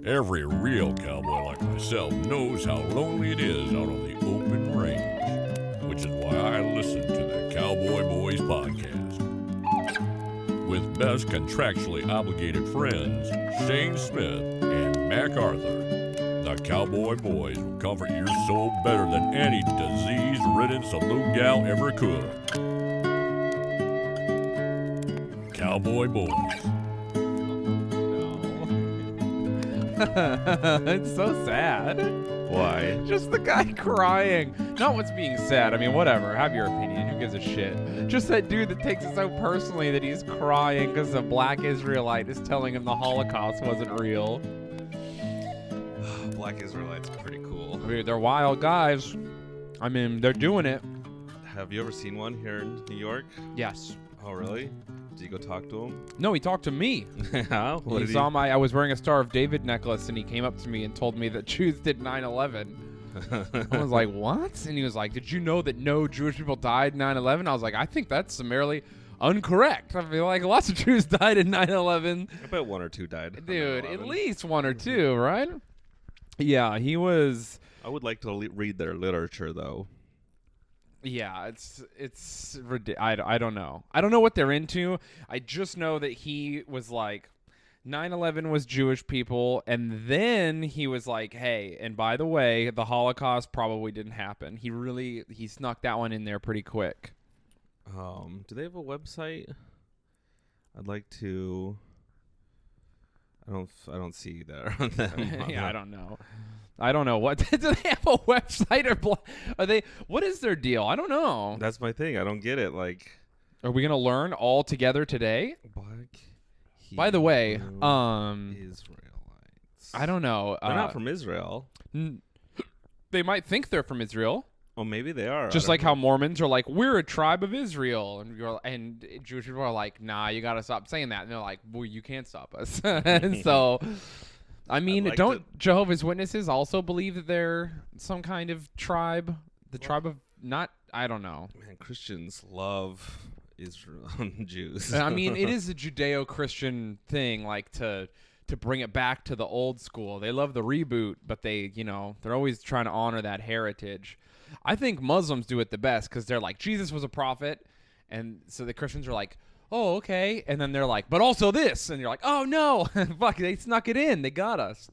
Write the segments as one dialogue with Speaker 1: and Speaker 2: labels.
Speaker 1: Every real cowboy like myself knows how lonely it is out on the open range, which is why I listen to the Cowboy Boys Podcast. With best contractually obligated friends, Shayne Smith and Mac Arthur, the Cowboy Boys will comfort your soul better than any disease-ridden saloon gal ever could. Cowboy Boys.
Speaker 2: It's so sad.
Speaker 3: Why?
Speaker 2: Just the guy crying. Not what's being said. I mean, whatever. Have your opinion. Who gives a shit? Just that dude that takes it so personally that he's crying because a black Israelite is telling him the Holocaust wasn't real.
Speaker 3: Black Israelites are pretty cool.
Speaker 2: I mean, they're wild guys. I mean, they're doing it.
Speaker 3: Have you ever seen one here in New York?
Speaker 2: Yes.
Speaker 3: Oh, really? Did you go talk to him?
Speaker 2: No, he talked to me.
Speaker 3: Yeah? What
Speaker 2: He
Speaker 3: did
Speaker 2: saw I was wearing a Star of David necklace, and he came up to me and told me that Jews did 9/11. I was like, what? And he was like, did you know that no Jewish people died in 9/11? I was like, I think that's summarily incorrect. I feel like lots of Jews died in 9/11.
Speaker 3: I bet one or two died.
Speaker 2: Dude, at least one or two, right? Yeah, he was.
Speaker 3: I would like to read their literature, though.
Speaker 2: Yeah, I don't know. I don't know what they're into. I just know that he was like, 9/11 was Jewish people, and then he was like, hey, and by the way, the Holocaust probably didn't happen. He snuck that one in there pretty quick.
Speaker 3: Do they have a website? I'd like to. I don't see there on them.
Speaker 2: Yeah, I don't know. I don't know. What do they have a website or are they? What is their deal? I don't know.
Speaker 3: That's my thing. I don't get it. Like,
Speaker 2: are we gonna learn all together today?
Speaker 3: Black.
Speaker 2: By the way,
Speaker 3: Israelites.
Speaker 2: I don't know.
Speaker 3: They're not from Israel.
Speaker 2: They might think they're from Israel.
Speaker 3: Oh, maybe they are.
Speaker 2: Just like how Mormons are like, we're a tribe of Israel, and Jewish people are like, nah, you gotta stop saying that. And they're like, well, you can't stop us. And so. I mean, don't Jehovah's Witnesses also believe that they're some kind of tribe? The tribe of I don't know.
Speaker 3: Man, Christians love Israel and Jews.
Speaker 2: I mean, it is a Judeo-Christian thing, like to bring it back to the old school. They love the reboot, but they're always trying to honor that heritage. I think Muslims do it the best because they're like, Jesus was a prophet, and so the Christians are like, oh, okay. And then they're like, but also this. And you're like, oh, no. Fuck, they snuck it in. They got us.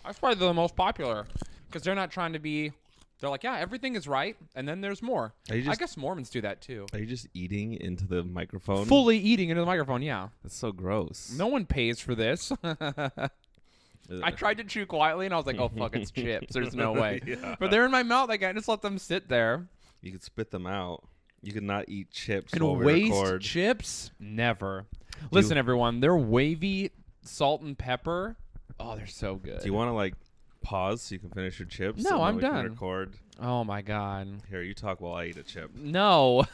Speaker 2: That's probably the most popular because they're not trying to be. They're like, yeah, everything is right. And then there's more. I guess Mormons do that, too.
Speaker 3: Are you just eating into the microphone?
Speaker 2: Fully eating into the microphone, yeah.
Speaker 3: That's so gross.
Speaker 2: No one pays for this. I tried to chew quietly, and I was like, oh, fuck, it's chips. There's no way. Yeah. But they're in my mouth. I can't just let them sit there.
Speaker 3: You could spit them out. You could not eat chips
Speaker 2: and
Speaker 3: while we
Speaker 2: waste
Speaker 3: record.
Speaker 2: Chips? Never. Listen, everyone, they're wavy salt and pepper. Oh, they're so good.
Speaker 3: Do you want to pause so you can finish your chips?
Speaker 2: No, I'm
Speaker 3: we
Speaker 2: done.
Speaker 3: Can record.
Speaker 2: Oh my God.
Speaker 3: Here, you talk while I eat a chip.
Speaker 2: No,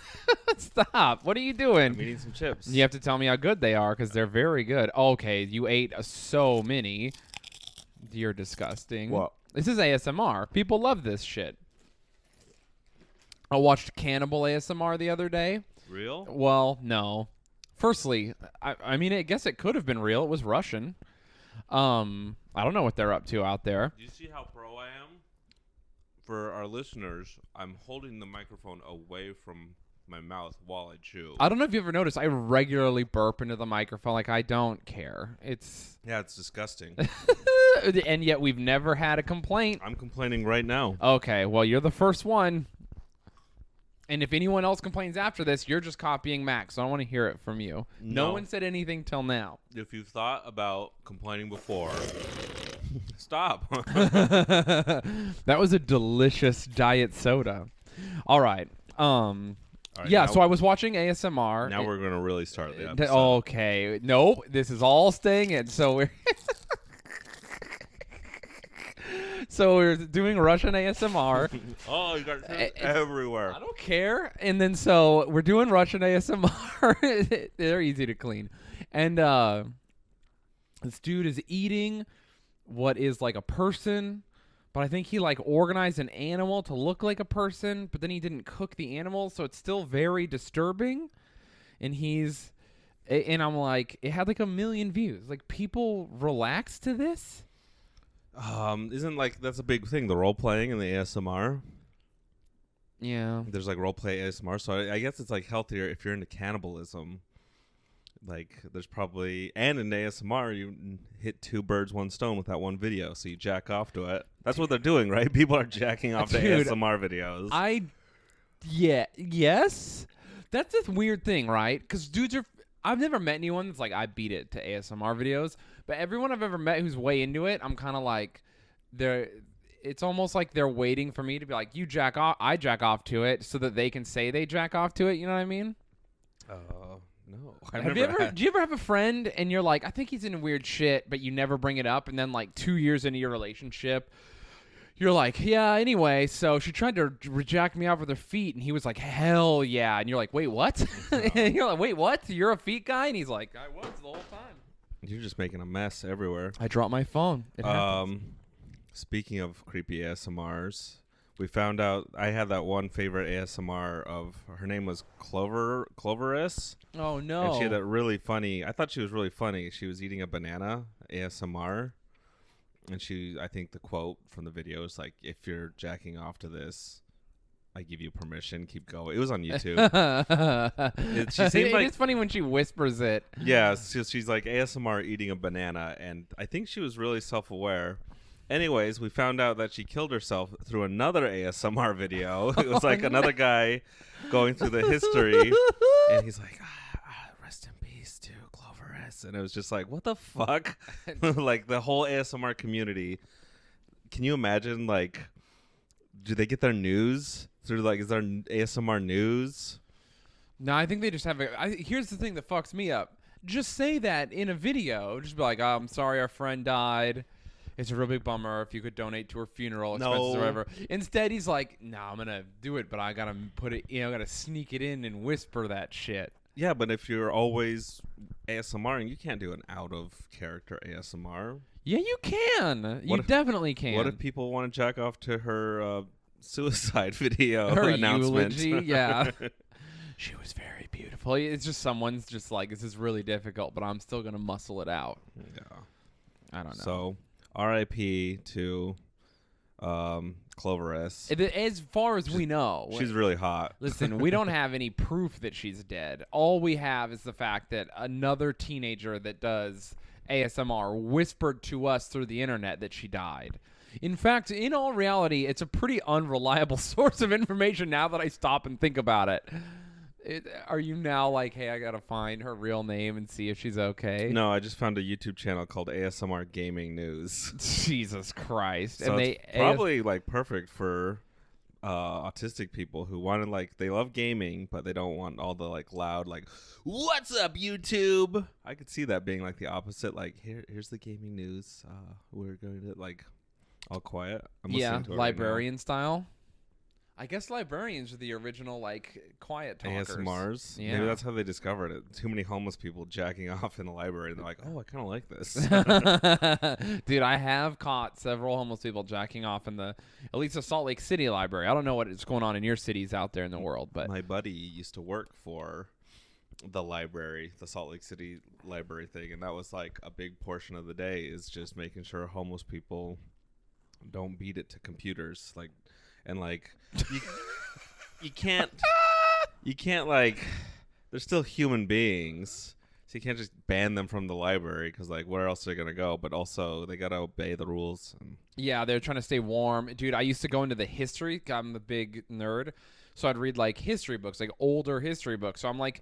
Speaker 2: stop. What are you doing?
Speaker 3: I'm eating some chips.
Speaker 2: You have to tell me how good they are because they're very good. Okay, you ate so many. You're disgusting.
Speaker 3: What?
Speaker 2: This is ASMR. People love this shit. I watched Cannibal ASMR the other day.
Speaker 3: Real?
Speaker 2: Well, no. Firstly, I mean, I guess it could have been real. It was Russian. I don't know what they're up to out there.
Speaker 3: Do you see how pro I am? For our listeners, I'm holding the microphone away from my mouth while I chew.
Speaker 2: I don't know if you ever noticed, I regularly burp into the microphone. Like, I don't care. It's
Speaker 3: disgusting.
Speaker 2: And yet we've never had a complaint.
Speaker 3: I'm complaining right now.
Speaker 2: Okay, well, you're the first one. And if anyone else complains after this, you're just copying Max. So I don't want to hear it from you. No one said anything till now.
Speaker 3: If you've thought about complaining before, stop.
Speaker 2: That was a delicious diet soda. All right. Yeah, so I was watching ASMR.
Speaker 3: Now we're going to really start the episode.
Speaker 2: Okay. Nope. This is all staying in. So we're... So we're doing Russian ASMR.
Speaker 3: Oh, you got everywhere.
Speaker 2: I don't care. And then so we're doing Russian ASMR. They're easy to clean. And this dude is eating what is like a person, but I think he organized an animal to look like a person, but then he didn't cook the animal, so it's still very disturbing. And I'm like, it had 1 million views. Like, people relax to this?
Speaker 3: Isn't like that's a big thing, the role playing and the ASMR.
Speaker 2: Yeah.
Speaker 3: There's like role play ASMR, so I guess it's like healthier if you're into cannibalism. Like there's probably, and in ASMR you hit 2 birds 1 stone with that one video, so you jack off to it. That's what they're doing, right? People are jacking off to ASMR videos.
Speaker 2: Yes. That's this weird thing, right? Because dudes are. I've never met anyone that's like, I beat it to ASMR videos, but everyone I've ever met who's way into it, I'm kind of like, it's almost like they're waiting for me to be like, you jack off, I jack off to it, so that they can say they jack off to it. You know what I mean?
Speaker 3: No.
Speaker 2: Do you ever have a friend and you're like, I think he's into weird shit, but you never bring it up, and then like 2 years into your relationship, you're like, yeah, anyway, so she tried to jack me off with her feet, and he was like, hell yeah. And you're like, wait, what? And you're like, wait, what? You're a feet guy? And he's like, I was the whole time.
Speaker 3: You're just making a mess everywhere.
Speaker 2: I dropped my phone. It happens.
Speaker 3: Speaking of creepy ASMRs, we found out I had that one favorite ASMR of, her name was Cloveress.
Speaker 2: Oh, no.
Speaker 3: And she had that really funny, I thought she was really funny. She was eating a banana ASMR. And I think the quote from the video is like, if you're jacking off to this, I give you permission. Keep going. It was on YouTube. She seemed like,
Speaker 2: it's funny when she whispers it.
Speaker 3: Yeah, so she's like ASMR eating a banana. And I think she was really self-aware. Anyways, we found out that she killed herself through another ASMR video. It was like another guy going through the history. And he's like, rest in peace to Cloveress. And it was just like, what the fuck? Like the whole ASMR community. Can you imagine, like, do they get their news through, like, is there ASMR news?
Speaker 2: No, I think they just have here's the thing that fucks me up. Just say that in a video. Just be like, oh, I'm sorry our friend died. It's a real big bummer. If you could donate to her funeral expenses or whatever. Instead, he's like, no, I'm going to do it, but I got to put it, I got to sneak it in and whisper that shit.
Speaker 3: Yeah, but if you're always ASMRing, you can't do an out-of-character ASMR.
Speaker 2: Yeah, you can. You definitely can.
Speaker 3: What if people want to jack off to her suicide video
Speaker 2: her
Speaker 3: announcement?
Speaker 2: Eulogy, yeah. She was very beautiful. It's just someone's just like, this is really difficult, but I'm still going to muscle it out.
Speaker 3: Yeah.
Speaker 2: I don't know.
Speaker 3: So, R.I.P. to Cloveress.
Speaker 2: As far as we know.
Speaker 3: She's really hot.
Speaker 2: Listen, we don't have any proof that she's dead. All we have is the fact that another teenager that does ASMR whispered to us through the internet that she died. In fact, in all reality, it's a pretty unreliable source of information now that I stop and think about it. Are you now like, hey, I got to find her real name and see if she's okay?
Speaker 3: No, I just found a YouTube channel called ASMR Gaming News.
Speaker 2: Jesus Christ.
Speaker 3: So
Speaker 2: and
Speaker 3: it's probably like perfect for autistic people who want to, like, they love gaming, but they don't want all the like loud, like, what's up, YouTube? I could see that being like the opposite. Like, here's the gaming news. We're going to like all quiet. I'm listening to it
Speaker 2: librarian style. I guess librarians are the original, like, quiet talkers.
Speaker 3: ASMRs.
Speaker 2: Yeah.
Speaker 3: Maybe that's how they discovered it. Too many homeless people jacking off in the library. And they're like, oh, I kind of like this.
Speaker 2: Dude, I have caught several homeless people jacking off in at least the Salt Lake City library. I don't know what is going on in your cities out there in the world, but
Speaker 3: my buddy used to work for the library, the Salt Lake City library thing. And that was like a big portion of the day is just making sure homeless people don't beat it to computers. Like, and like you can't like, they're still human beings, so you can't just ban them from the library because like where else are they gonna go? But also they gotta obey the rules.
Speaker 2: Yeah, they're trying to stay warm. Dude, I used to go into the history. I'm a big nerd, so I'd read like history books, like older history books. So I'm like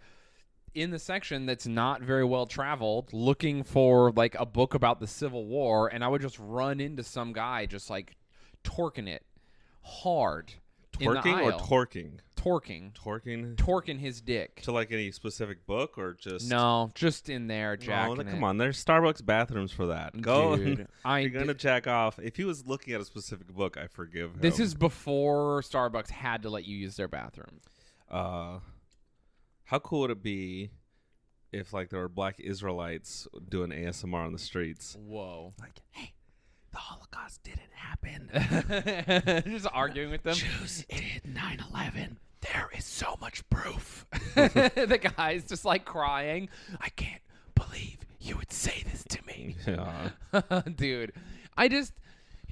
Speaker 2: in the section that's not very well traveled, looking for like a book about the Civil War, and I would just run into some guy just like torquing it hard.
Speaker 3: Twerking or torquing?
Speaker 2: Torquing his dick.
Speaker 3: To like any specific book or just?
Speaker 2: No, just in there jacking it.
Speaker 3: Come on, there's Starbucks bathrooms for that. Go.
Speaker 2: Dude,
Speaker 3: you're going to jack off. If he was looking at a specific book, I forgive him.
Speaker 2: This is before Starbucks had to let you use their bathroom.
Speaker 3: How cool would it be if like there were black Israelites doing ASMR on the streets?
Speaker 2: Whoa.
Speaker 3: Like, hey, the Holocaust didn't happen.
Speaker 2: Just arguing with them.
Speaker 3: Jews did 9/11. There is so much proof.
Speaker 2: The guy's just like crying. I can't believe you would say this to me.
Speaker 3: Yeah.
Speaker 2: Dude,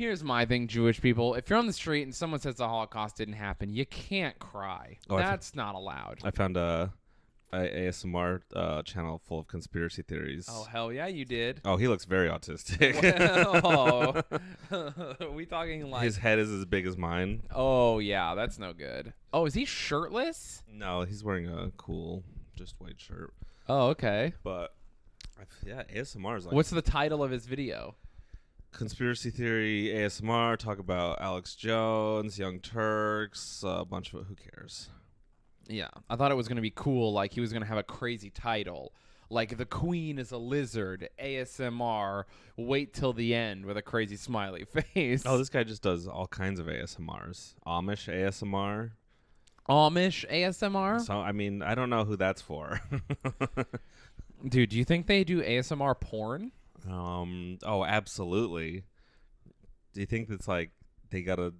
Speaker 2: Here's my thing, Jewish people. If you're on the street and someone says the Holocaust didn't happen, you can't cry. That's not allowed.
Speaker 3: I found a ASMR channel full of conspiracy theories.
Speaker 2: Oh, hell yeah, you did.
Speaker 3: Oh, he looks very autistic.
Speaker 2: Well, are we talking like...
Speaker 3: His head is as big as mine.
Speaker 2: Oh, yeah, that's no good. Oh, is he shirtless?
Speaker 3: No, he's wearing a cool, just white shirt.
Speaker 2: Oh, okay.
Speaker 3: But, yeah, ASMR is like...
Speaker 2: What's the title of his video?
Speaker 3: Conspiracy theory, ASMR, talk about Alex Jones, Young Turks, a bunch of... Who cares?
Speaker 2: Yeah, I thought it was going to be cool, like he was going to have a crazy title. Like, the Queen is a lizard, ASMR, wait till the end with a crazy smiley face.
Speaker 3: Oh, this guy just does all kinds of ASMRs. Amish ASMR.
Speaker 2: Amish ASMR?
Speaker 3: So, I mean, I don't know who that's for.
Speaker 2: Dude, do you think they do ASMR porn?
Speaker 3: Oh, absolutely. Do you think that's like they gotta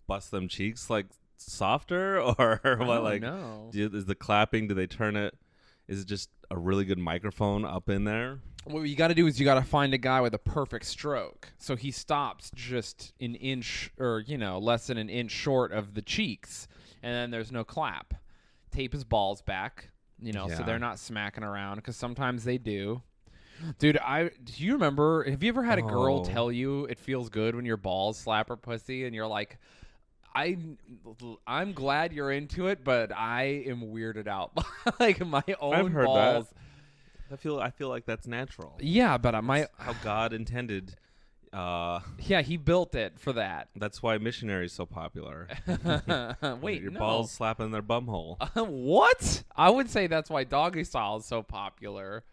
Speaker 3: bust them cheeks like softer or what? Like,
Speaker 2: no.
Speaker 3: Is the clapping? Do they turn it? Is it just a really good microphone up in there?
Speaker 2: What you got to do is you got to find a guy with a perfect stroke. So he stops just an inch or, less than an inch short of the cheeks. And then there's no clap. Tape his balls back, so they're not smacking around because sometimes they do. Dude, do you remember, have you ever had a girl tell you it feels good when your balls slap her pussy and you're like, I'm glad you're into it, but I am weirded out by like my own
Speaker 3: I've heard
Speaker 2: balls.
Speaker 3: That. I feel like that's natural.
Speaker 2: Yeah, but
Speaker 3: that's how God intended.
Speaker 2: Yeah, he built it for that.
Speaker 3: That's why missionary is so popular.
Speaker 2: Wait,
Speaker 3: your
Speaker 2: no.
Speaker 3: balls slapping their bumhole.
Speaker 2: What? I would say that's why doggy style is so popular.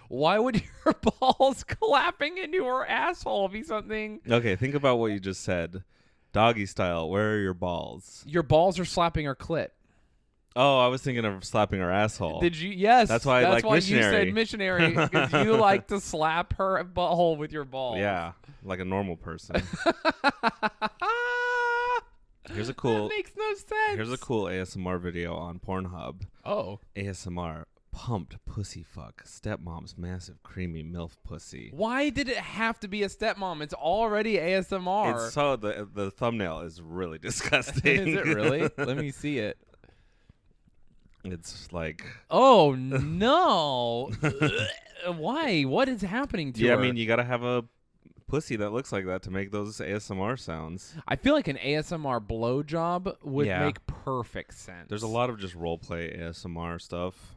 Speaker 2: Why would your balls clapping into her asshole be something?
Speaker 3: Okay, think about what you just said. Doggy style, where are your balls?
Speaker 2: Your balls are slapping her clit.
Speaker 3: Oh, I was thinking of slapping her asshole.
Speaker 2: Did you? Yes.
Speaker 3: That's why I like missionary.
Speaker 2: You said missionary, because you like to slap her butthole with your balls.
Speaker 3: Yeah, like a normal person. Here's a cool...
Speaker 2: That makes no sense.
Speaker 3: Here's a cool ASMR video on Pornhub.
Speaker 2: Oh.
Speaker 3: ASMR. Pumped pussy fuck. Stepmom's massive creamy MILF pussy.
Speaker 2: Why did it have to be a stepmom? It's already ASMR.
Speaker 3: It's so the thumbnail is really disgusting.
Speaker 2: Is it really? Let me see it.
Speaker 3: It's like...
Speaker 2: Oh, no. Why? What is happening to her?
Speaker 3: Yeah, I mean, you gotta have a pussy that looks like that to make those ASMR sounds.
Speaker 2: I feel like an ASMR blowjob would make perfect sense.
Speaker 3: There's a lot of just roleplay ASMR stuff.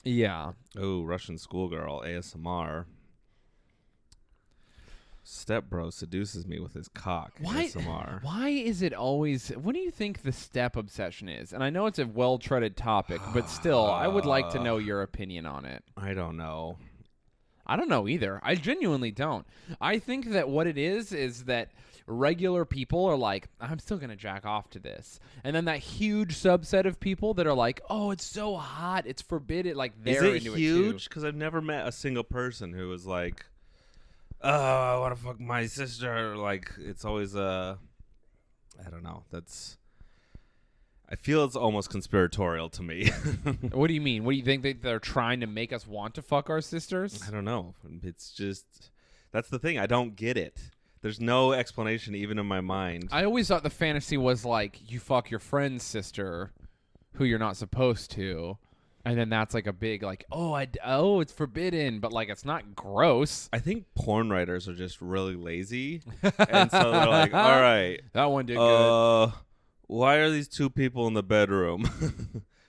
Speaker 2: Yeah.
Speaker 3: Oh, Russian schoolgirl ASMR. Stepbro seduces me with his cock. ASMR.
Speaker 2: Why is it always... What do you think the step obsession is? And I know it's a well-treaded topic, but still, I would like to know your opinion on it.
Speaker 3: I don't know.
Speaker 2: I don't know either. I genuinely don't. I think that what it is that regular people are like, I'm still going to jack off to this. And then that huge subset of people that are like, oh, it's so hot, it's forbidden. Like, they're into it too.
Speaker 3: Is it huge? Because I've never met a single person who was like, oh, I want to fuck my sister. Like, it's always I don't know. I feel it's almost conspiratorial to me.
Speaker 2: What do you mean? What do you think they're trying to make us want to fuck our sisters?
Speaker 3: I don't know. It's just, that's the thing. I don't get it. There's no explanation even in my mind.
Speaker 2: I always thought the fantasy was like you fuck your friend's sister who you're not supposed to. And then that's like a big like, it's forbidden, but like it's not gross.
Speaker 3: I think porn writers are just really lazy. And so they're like, all right.
Speaker 2: That one did good.
Speaker 3: Why are these two people in the bedroom?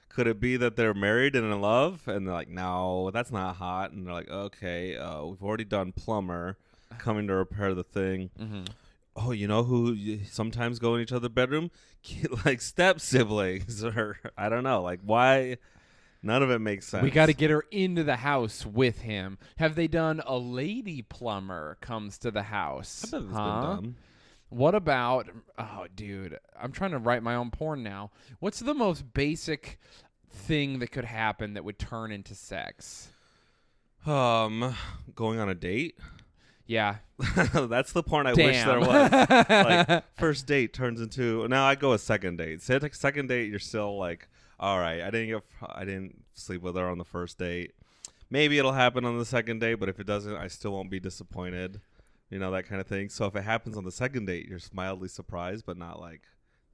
Speaker 3: Could it be that they're married and in love? And they're like, no, that's not hot. And they're like, okay, we've already done plumber coming to repair the thing. Mm-hmm. Oh, you know who sometimes go in each other's bedroom? Like step siblings or I don't know. Like why? None of it makes sense.
Speaker 2: We got to get her into the house with him. Have they done a lady plumber comes to the house?
Speaker 3: I bet it's been done.
Speaker 2: What about, oh, dude, I'm trying to write my own porn now. What's the most basic thing that could happen that would turn into sex?
Speaker 3: Going on a date?
Speaker 2: Yeah.
Speaker 3: That's the porn I wish there was. Like, first date turns into, now I go a second date. Say like second date, you're still like, all right, I didn't sleep with her on the first date. Maybe it'll happen on the second date, but if it doesn't, I still won't be disappointed. You know, that kind of thing. So if it happens on the second date, you're mildly surprised, but not like,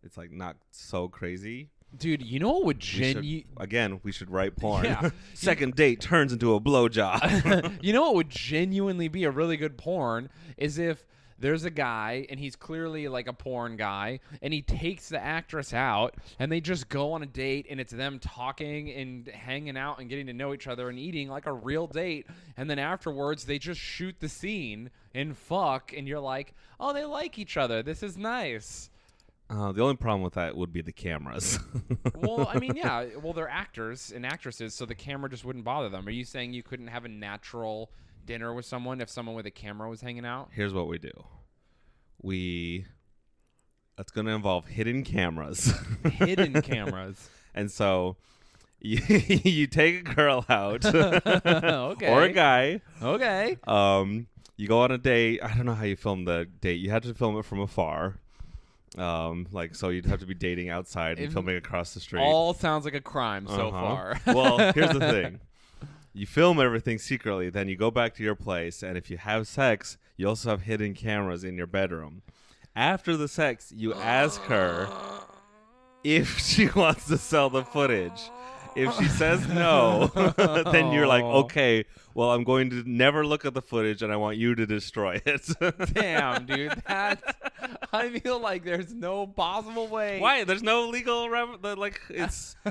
Speaker 3: it's like not so crazy.
Speaker 2: Dude, you know what would
Speaker 3: we should write porn.
Speaker 2: Yeah.
Speaker 3: Second date turns into a blowjob.
Speaker 2: You know what would genuinely be a really good porn is if there's a guy and he's clearly like a porn guy and he takes the actress out and they just go on a date and it's them talking and hanging out and getting to know each other and eating like a real date, and then afterwards they just shoot the scene and fuck and you're like, oh, they like each other, this is nice.
Speaker 3: The only problem with that would be the cameras.
Speaker 2: Well, I mean, yeah. Well, they're actors and actresses, so the camera just wouldn't bother them. Are you saying you couldn't have a natural dinner with someone if someone with a camera was hanging out?
Speaker 3: Here's what we do. That's going to involve hidden cameras.
Speaker 2: Hidden cameras.
Speaker 3: And so you take a girl out.
Speaker 2: Okay.
Speaker 3: Or a guy.
Speaker 2: Okay.
Speaker 3: You go on a date. I don't know how you film the date. You have to film it from afar. So you'd have to be dating outside and filming across the street.
Speaker 2: All sounds like a crime so far.
Speaker 3: Well, here's the thing. You film everything secretly, then you go back to your place, and if you have sex, you also have hidden cameras in your bedroom. After the sex, you ask her if she wants to sell the footage. If she says no, then you're like, okay, well, I'm going to never look at the footage, and I want you to destroy it.
Speaker 2: Damn, dude. I feel like there's no possible way.
Speaker 3: Why? There's no legal...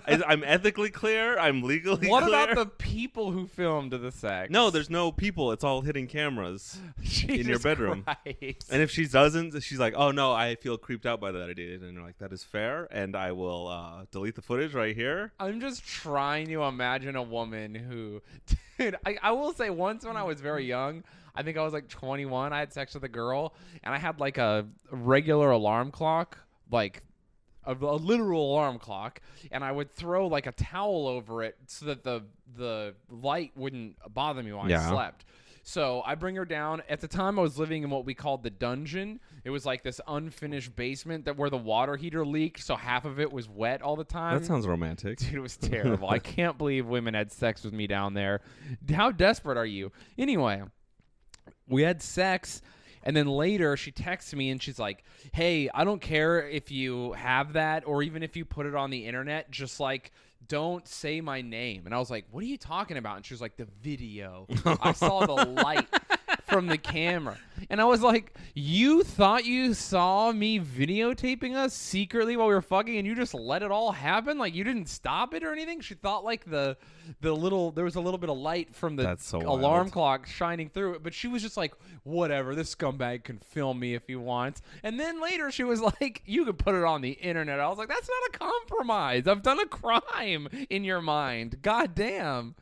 Speaker 3: I'm ethically clear. I'm legally clear.
Speaker 2: What about the people who filmed the sex?
Speaker 3: No, there's no people. It's all hidden cameras in your bedroom.
Speaker 2: Christ.
Speaker 3: And if she doesn't, she's like, oh, no, I feel creeped out by that idea. And you're like, that is fair, and I will delete the footage right here.
Speaker 2: I'm just trying to imagine a woman who... Dude, I will say once when I was very young, I think I was like 21, I had sex with a girl, and I had like a regular alarm clock, like a literal alarm clock, and I would throw like a towel over it so that the light wouldn't bother me while I slept. So I bring her down. At the time, I was living in what we called the dungeon. It was like this unfinished basement where the water heater leaked, so half of it was wet all the time.
Speaker 3: That sounds romantic.
Speaker 2: Dude, it was terrible. I can't believe women had sex with me down there. How desperate are you? Anyway, we had sex, and then later she texts me, and she's like, hey, I don't care if you have that or even if you put it on the internet, just like... don't say my name. And I was like, what are you talking about? And she was like, the video. I saw the light from the camera. And I was like, you thought you saw me videotaping us secretly while we were fucking and you just let it all happen? Like, you didn't stop it or anything? She thought like there was a little bit of light from the alarm clock shining through it. But she was just like, whatever, this scumbag can film me if he wants. And then later she was like, you could put it on the internet. I was like, that's not a compromise. I've done a crime in your mind. God damn.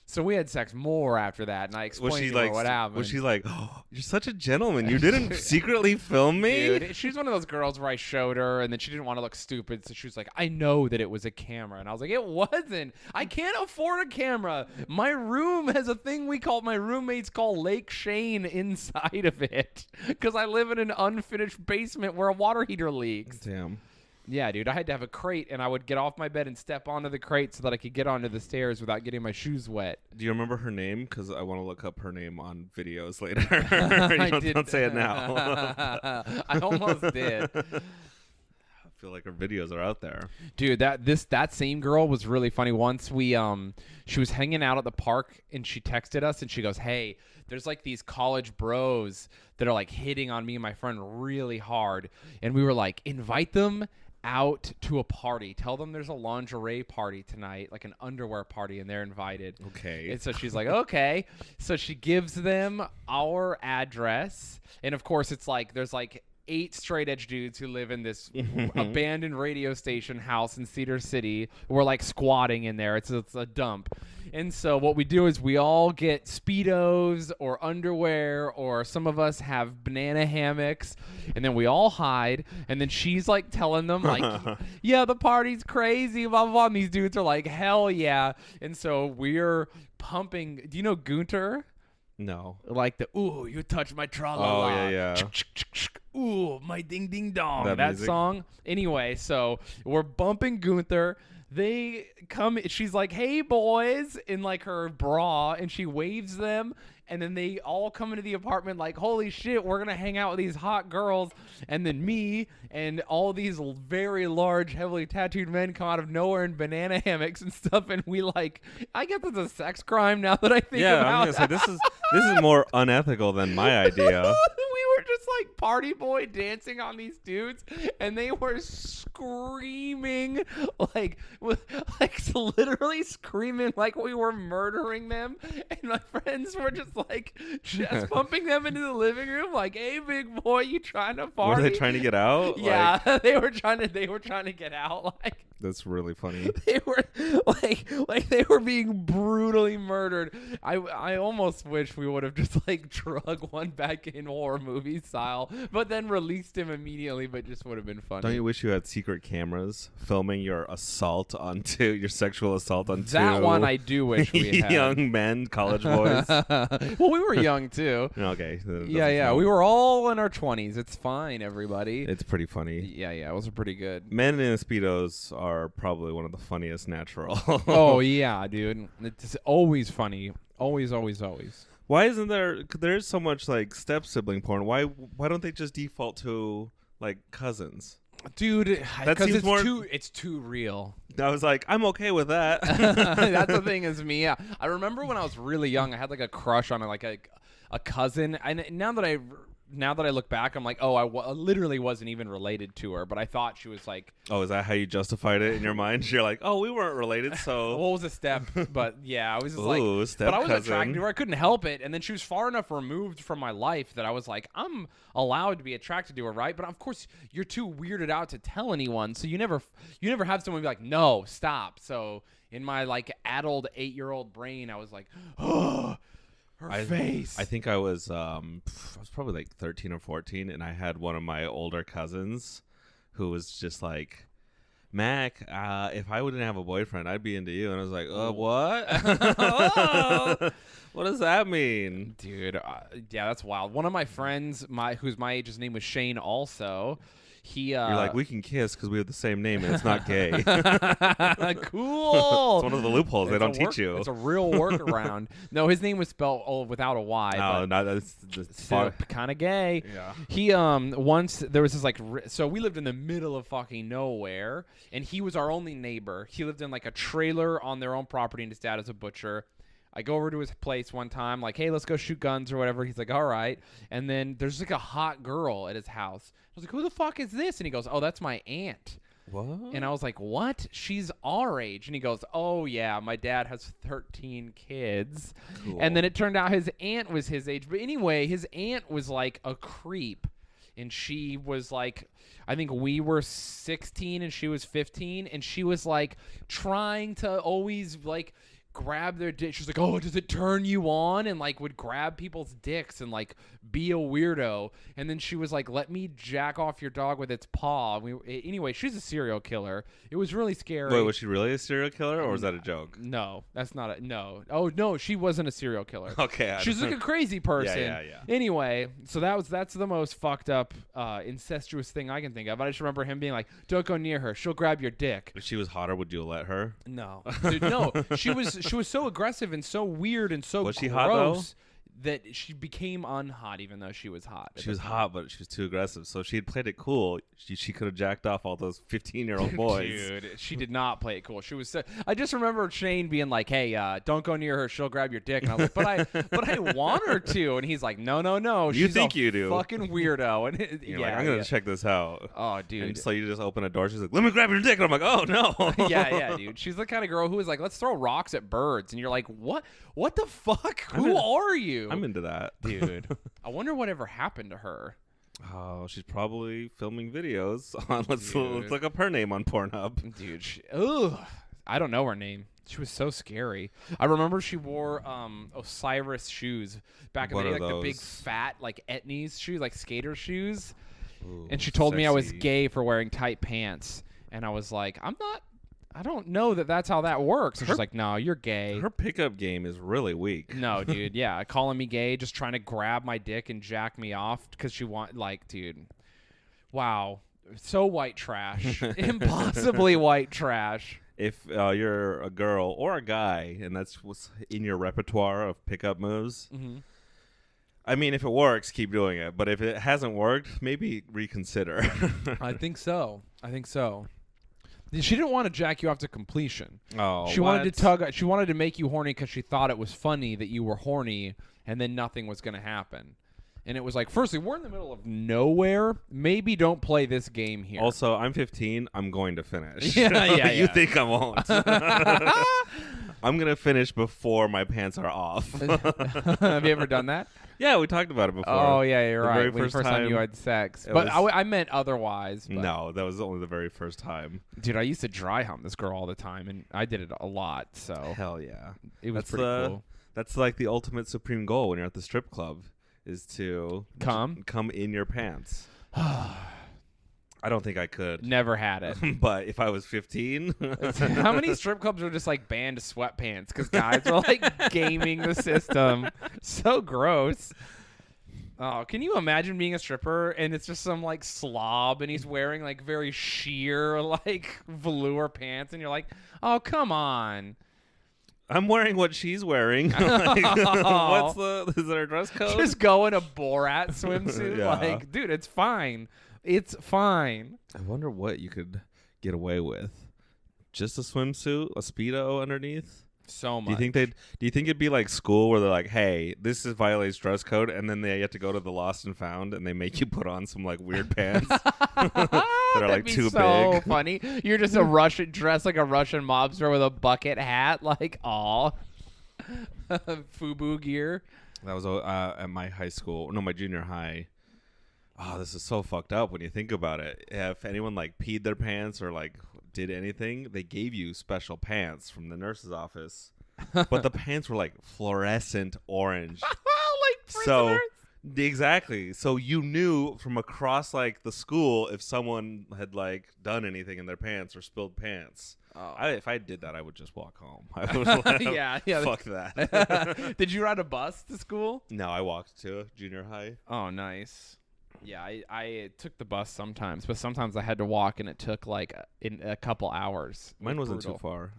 Speaker 2: So we had sex more after that, and I explained to her what happened.
Speaker 3: Was she like, oh, you're such a gentleman. You didn't secretly film me?
Speaker 2: Dude, she's one of those girls where I showed her, and then she didn't want to look stupid, so she was like, I know that it was a camera. And I was like, it wasn't. I can't afford a camera. My room has a thing my roommates call Lake Shayne inside of it, because I live in an unfinished basement where a water heater leaks.
Speaker 3: Damn.
Speaker 2: Yeah, dude, I had to have a crate, and I would get off my bed and step onto the crate so that I could get onto the stairs without getting my shoes wet.
Speaker 3: Do you remember her name? Because I want to look up her name on videos later. Don't say it now.
Speaker 2: I almost did.
Speaker 3: I feel like her videos are out there.
Speaker 2: Dude, that same girl was really funny. Once she was hanging out at the park, and she texted us, and she goes, hey, there's like these college bros that are like hitting on me and my friend really hard. And we were like, invite them out to a party. Tell them there's a lingerie party tonight, like an underwear party, and they're invited.
Speaker 3: Okay.
Speaker 2: And so she's like, okay. So she gives them our address. And of course, it's like there's like 8 straight edge dudes who live in this abandoned radio station house in Cedar City. We're like squatting in there. It's a dump. And so what we do is we all get Speedos or underwear, or some of us have banana hammocks, and then we all hide. And then she's like telling them like, yeah, the party's crazy, blah, blah, blah. And these dudes are like, hell yeah. And so we're pumping. Do you know Gunter?
Speaker 3: No.
Speaker 2: Like the, ooh, you touch my tra-la-la.
Speaker 3: Oh, yeah.
Speaker 2: Ooh, my ding ding dong. That
Speaker 3: music.
Speaker 2: Song. Anyway, so we're bumping Gunther. They come, she's like, hey boys, in like her bra, and she waves them, and then they all come into the apartment like, holy shit, we're gonna hang out with these hot girls, and then me and all these very large, heavily tattooed men come out of nowhere in banana hammocks and stuff, and we like, I guess it's a sex crime now that I think about
Speaker 3: I'm gonna say this is more unethical than my idea.
Speaker 2: We were just like party boy dancing on these dudes, and they were screaming like literally screaming like we were murdering them, and my friends were just like chest pumping them into the living room like, hey big boy, you trying to party?
Speaker 3: Were they trying to get out?
Speaker 2: Yeah, they were trying to get out. Like,
Speaker 3: that's really funny.
Speaker 2: they were like they were being brutally murdered. I almost wish we would have just like drug one back in horror movie style, but then released him immediately. But just would have been funny.
Speaker 3: Don't you wish you had secret cameras filming your sexual assault onto
Speaker 2: that one? I do wish we had.
Speaker 3: Young men, college boys.
Speaker 2: Well, we were young too.
Speaker 3: Okay.
Speaker 2: Yeah. We were all in our 20s. It's fine, everybody.
Speaker 3: It's pretty funny.
Speaker 2: Yeah. It was pretty good.
Speaker 3: Men in Speedos are probably one of the funniest natural.
Speaker 2: Oh yeah, dude. It's always funny. Always.
Speaker 3: Why isn't there's so much like step sibling porn? Why don't they just default to like cousins?
Speaker 2: Dude, because it's too real.
Speaker 3: I was like, I'm okay with that.
Speaker 2: That's the thing is me. Yeah. I remember when I was really young, I had like a crush on a cousin. And now that I look back, I'm like, I literally wasn't even related to her, but I thought she was like.
Speaker 3: Oh, is that how you justified it in your mind? You're like, we weren't related, so.
Speaker 2: Well, it was a step, but yeah, I was just like.
Speaker 3: Step
Speaker 2: but I was
Speaker 3: cousin.
Speaker 2: attracted to her. I couldn't help it, and then she was far enough removed from my life that I was like, I'm allowed to be attracted to her, right? But of course, you're too weirded out to tell anyone, so you never have someone be like, no, stop. So in my like addled 8-year-old brain, I was like, oh. Her face.
Speaker 3: I think I was probably like 13 or 14, and I had one of my older cousins who was just like, Mac, if I wouldn't have a boyfriend, I'd be into you. And I was like, what? What does that mean?
Speaker 2: Dude, yeah, that's wild. One of my friends, who's my age, his name was Shayne also. You're
Speaker 3: like, we can kiss because we have the same name and it's not gay.
Speaker 2: Cool.
Speaker 3: It's one of the loopholes they don't teach you.
Speaker 2: It's a real workaround. No, his name was spelled without a Y.
Speaker 3: No, that's
Speaker 2: kind of gay.
Speaker 3: Yeah.
Speaker 2: He once there was this like so we lived in the middle of fucking nowhere, and he was our only neighbor. He lived in like a trailer on their own property, and his dad is a butcher. I go over to his place one time, like, hey, let's go shoot guns or whatever. He's like, all right. And then there's like a hot girl at his house. I was like, who the fuck is this? And he goes, oh, that's my aunt.
Speaker 3: What?
Speaker 2: And I was like, what? She's our age. And he goes, oh, yeah, my dad has 13 kids. Cool. And then it turned out his aunt was his age. But anyway, his aunt was like a creep. And she was like, I think we were 16 and she was 15. And she was like trying to always like grab their dick. She's like, oh, does it turn you on? And like would grab people's dicks and like be a weirdo. And then she was like, let me jack off your dog with its paw. Anyway, she's a serial killer. It was really scary.
Speaker 3: Wait, was she really a serial killer or was that a joke?
Speaker 2: No, that's not no. Oh no, she wasn't a serial killer.
Speaker 3: Okay.
Speaker 2: She's like a crazy person.
Speaker 3: Yeah.
Speaker 2: Anyway, so that's the most fucked up incestuous thing I can think of. I just remember him being like, don't go near her. She'll grab your dick.
Speaker 3: If she was hotter, would you let her?
Speaker 2: No. Dude, no. She was so aggressive and so weird and so
Speaker 3: was she
Speaker 2: gross
Speaker 3: hot, though?
Speaker 2: That she became unhot even though she was hot.
Speaker 3: She was hot, but she was too aggressive. So if she had played it cool, she could have jacked off all those 15-year-old boys.
Speaker 2: Dude, she did not play it cool. She was. I just remember Shayne being like, "Hey, don't go near her. She'll grab your dick." And I was like, "But I want her to." And he's like, "No.
Speaker 3: You
Speaker 2: She's
Speaker 3: think
Speaker 2: a
Speaker 3: you do?
Speaker 2: Fucking weirdo." And
Speaker 3: you're like, I'm gonna check this out.
Speaker 2: Oh, dude.
Speaker 3: And so you just open a door. She's like, "Let me grab your dick." And I'm like, "Oh no."
Speaker 2: yeah, dude. She's the kind of girl who is like, "Let's throw rocks at birds," and you're like, "What? What the fuck? Who are you?"
Speaker 3: I'm into that.
Speaker 2: Dude, I wonder whatever happened to her.
Speaker 3: Oh, she's probably filming videos on. Let's look up her name on Pornhub.
Speaker 2: Dude, I don't know her name. She was so scary. I remember she wore Osiris shoes back in the day, like the big fat like Etnies shoes, like skater shoes.
Speaker 3: Ooh,
Speaker 2: and she told me I was
Speaker 3: sexy.
Speaker 2: gay for wearing tight pants, and I was like, I don't know that's how that works. And she's like, no, you're gay.
Speaker 3: Her pickup game is really weak.
Speaker 2: No, dude. Yeah, calling me gay, just trying to grab my dick and jack me off because she dude. Wow, so white trash, impossibly white trash.
Speaker 3: If you're a girl or a guy, and that's what's in your repertoire of pickup moves, I mean, if it works, keep doing it. But if it hasn't worked, maybe reconsider.
Speaker 2: I think so. She didn't want to jack you off to completion.
Speaker 3: Oh,
Speaker 2: she wanted to tug. She wanted to make you horny because she thought it was funny that you were horny, and then nothing was going to happen. And it was like, firstly, we're in the middle of nowhere. Maybe don't play this game here.
Speaker 3: Also, I'm 15. I'm going to finish.
Speaker 2: Yeah.
Speaker 3: You think I won't? I'm going to finish before my pants are off.
Speaker 2: Have you ever done that?
Speaker 3: Yeah, we talked about it before.
Speaker 2: Oh, yeah, you're
Speaker 3: The
Speaker 2: right.
Speaker 3: very
Speaker 2: When the first time you had sex. But I meant otherwise. But.
Speaker 3: No, that was only the very first time.
Speaker 2: Dude, I used to dry hump this girl all the time, and I did it a lot. So
Speaker 3: Hell yeah.
Speaker 2: It was pretty cool.
Speaker 3: That's like the ultimate supreme goal when you're at the strip club is to come in your pants. I don't think I could.
Speaker 2: Never had it.
Speaker 3: But if I was 15.
Speaker 2: How many strip clubs are just like banned sweatpants because guys are like gaming the system? So gross. Oh, can you imagine being a stripper and it's just some like slob and he's wearing like very sheer like velour pants and you're like, oh, come on.
Speaker 3: I'm wearing what she's wearing. Is there a dress code?
Speaker 2: Just go in a Borat swimsuit.
Speaker 3: Yeah.
Speaker 2: Like, dude, it's fine. It's fine.
Speaker 3: I wonder what you could get away with. Just a swimsuit, a Speedo underneath?
Speaker 2: So much.
Speaker 3: Do you think it'd be like school where they're like, hey, this violates dress code, and then they have to go to the Lost and Found and they make you put on some like weird pants that are like too
Speaker 2: so
Speaker 3: big.
Speaker 2: Funny. You're just a Russian dressed like a Russian mobster with a bucket hat, like FUBU gear.
Speaker 3: That was at my high school. No, my junior high. Oh, this is so fucked up when you think about it. If anyone like peed their pants or like did anything, they gave you special pants from the nurse's office. But the pants were like fluorescent orange.
Speaker 2: Like prisoners.
Speaker 3: So exactly. So you knew from across like the school if someone had like done anything in their pants or spilled pants.
Speaker 2: Oh.
Speaker 3: If I did that, I would just walk home. I would let them,
Speaker 2: yeah.
Speaker 3: Fuck that.
Speaker 2: Did you ride a bus to school?
Speaker 3: No, I walked to junior high.
Speaker 2: Oh, nice. Yeah, I took the bus sometimes, but sometimes I had to walk, and it took like in a couple hours.
Speaker 3: Mine wasn't too far.